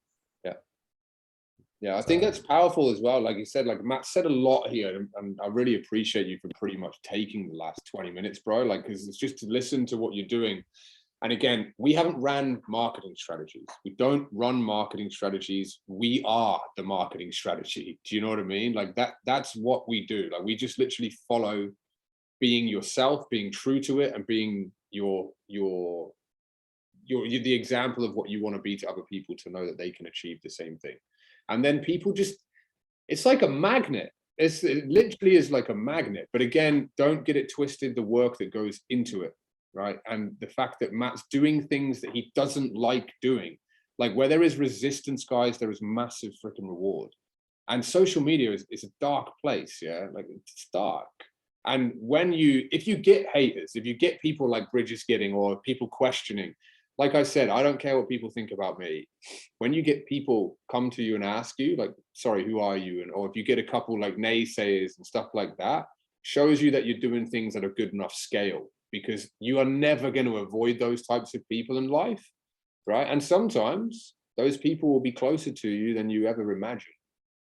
Yeah, I think that's powerful as well. Like you said, like Matt said a lot here, and I really appreciate you for pretty much taking the last 20 minutes, bro. Like, because it's just to listen to what you're doing. And again, we haven't ran marketing strategies. We don't run marketing strategies. We are the marketing strategy. Do you know what I mean? Like that's what we do. Like we just literally follow being yourself, being true to it, and being you're the example of what you want to be to other people, to know that they can achieve the same thing. And then people just, it's like a magnet. It literally is like a magnet. But again, don't get it twisted, the work that goes into it, right? And the fact that Matt's doing things that he doesn't like doing. Like where there is resistance, guys, there is massive freaking reward. And social media is a dark place, yeah? Like it's dark. And if you get haters, if you get people like Bridges getting, or people questioning, like I said, I don't care what people think about me. When you get people come to you and ask you, like, sorry, who are you? And or if you get a couple like naysayers and stuff like that, shows you that you're doing things at a good enough scale, because you are never going to avoid those types of people in life, right? And sometimes those people will be closer to you than you ever imagined,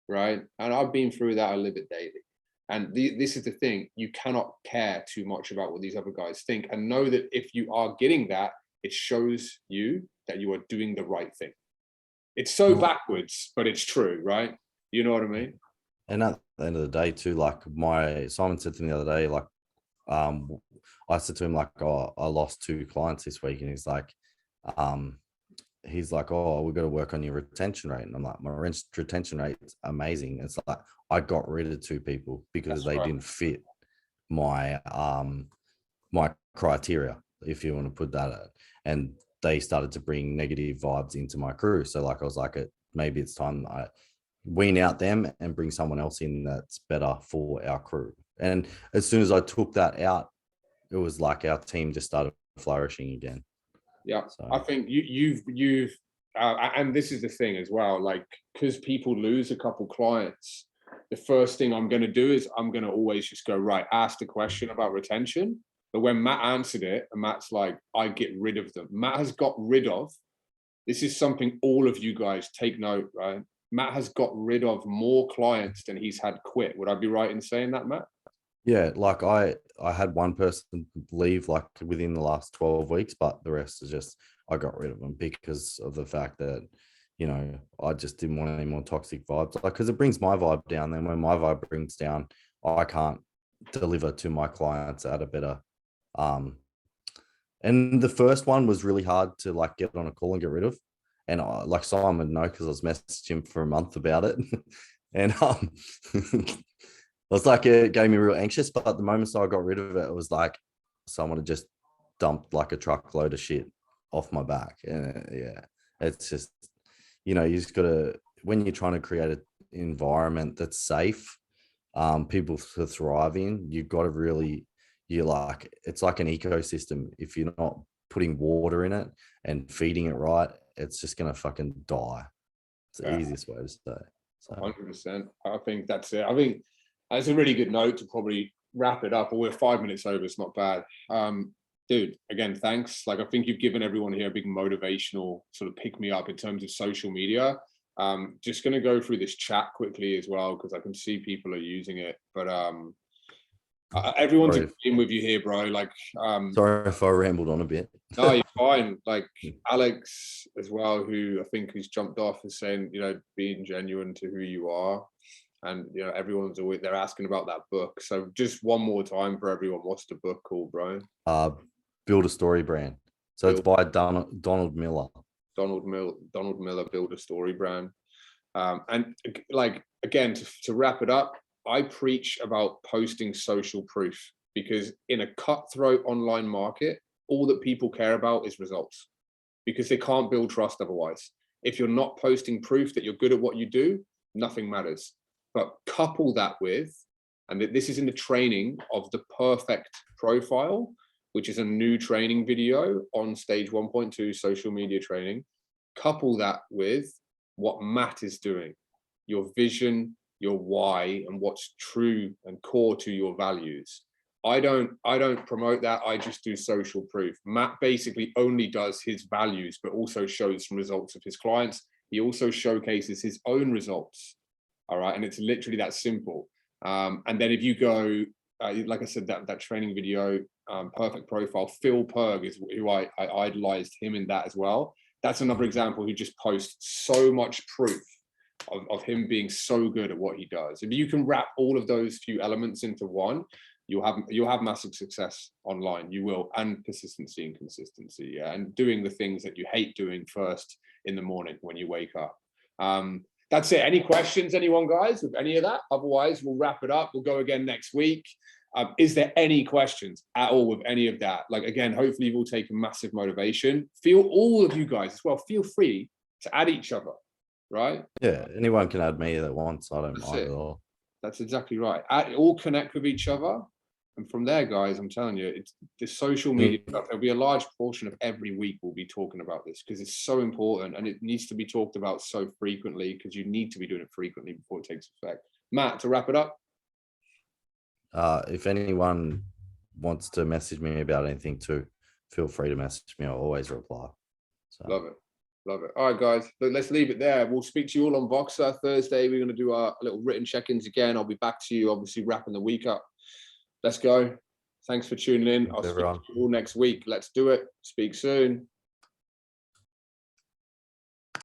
right? And I've been through that. I live it daily. And this is the thing, you cannot care too much about what these other guys think, and know that if you are getting that, it shows you that you are doing the right thing. It's so backwards, but it's true, right? You know what I mean? And at the end of the day too, like Simon said to me the other day, like I said to him, like, oh, I lost 2 clients this week, and he's like, oh, we've got to work on your retention rate. And I'm like, my retention rate is amazing. It's like I got rid of 2 people because they didn't fit my my criteria, if you want to put that at. And they started to bring negative vibes into my crew. So like I was like, maybe it's time I wean out them and bring someone else in that's better for our crew. And as soon as I took that out, it was like our team just started flourishing again. Yeah, so. I think you've and this is the thing as well, like, because people lose a couple clients, the first thing I'm going to do is I'm going to always just go, right, ask the question about retention. But when Matt answered it, and Matt's like, I get rid of them. Matt has got rid of, this is something all of you guys take note, right? Matt has got rid of more clients than he's had quit. Would I be right in saying that, Matt? Yeah, like I had one person leave like within the last 12 weeks, but the rest is just, I got rid of them because of the fact that, you know, I just didn't want any more toxic vibes. Like, because it brings my vibe down. Then when my vibe brings down, I can't deliver to my clients at a better. And the first one was really hard to like get on a call and get rid of. And like Simon would know, because I was messaging him for a month about it. And it was like, it gave me real anxious, but the moment I got rid of it, it was like someone had just dumped like a truckload of shit off my back. And yeah, it's just, you know, you just gotta, when you're trying to create an environment that's safe, people to thrive in, you've got to really, it's like an ecosystem. If you're not putting water in it and feeding it right, it's just gonna fucking die. It's the easiest way to say. So 100%. I think that's it. I think that's a really good note to probably wrap it up. Or we're 5 minutes over. It's not bad. Dude, again, thanks. Like, I think you've given everyone here a big motivational sort of pick me up in terms of social media. Just going to go through this chat quickly as well, because I can see people are using it. But Everyone's Sorry. agreeing with you here, bro. Like, Sorry if I rambled on a bit. no, you're fine. Like Alex as well, who I think who's jumped off, is saying, you know, being genuine to who you are. And, you know, everyone's always, they're asking about that book. So just one more time for everyone. What's the book called, bro? Build a Story Brand. So it's by Donald Miller. Donald Miller, Build a Story Brand. And like, again, to wrap it up, I preach about posting social proof, because in a cutthroat online market, all that people care about is results, because they can't build trust otherwise. If you're not posting proof that you're good at what you do, nothing matters. But couple that with, and this is in the training of the perfect profile, which is a new training video on stage 1.2 social media training. Couple that with what Matt is doing, your vision, your why, and what's true and core to your values. I don't promote that. I just do social proof. Matt basically only does his values, but also shows some results of his clients. He also showcases his own results. All right, and it's literally that simple. And then if you go, like I said, that training video, perfect profile, Phil Perg is who I idolized him in that as well. That's another example who just posts so much proof of him being so good at what he does. If you can wrap all of those few elements into one, you'll have massive success online. You will, and persistency and consistency, yeah, and doing the things that you hate doing first in the morning when you wake up. That's it. Any questions, anyone, guys, with any of that? Otherwise, we'll wrap it up. We'll go again next week. Is there any questions at all with any of that? Like, again, hopefully you've all taken massive motivation. All of you guys as well, feel free to add each other, right? Yeah, anyone can add me that wants. I don't That's mind it. at all. That's exactly right. All connect with each other. And from there, guys, I'm telling you, it's the social media stuff. There'll be a large portion of every week we'll be talking about this, because it's so important and it needs to be talked about so frequently, because you need to be doing it frequently before it takes effect. Matt, to wrap it up. If anyone wants to message me about anything too, feel free to message me. I'll always reply. So. Love it. Love it. All right, guys, let's leave it there. We'll speak to you all on Voxer Thursday. We're going to do our little written check-ins again. I'll be back to you, obviously, wrapping the week up. Let's go. Thanks for tuning in. I'll speak to you all next week. Let's do it. Speak soon.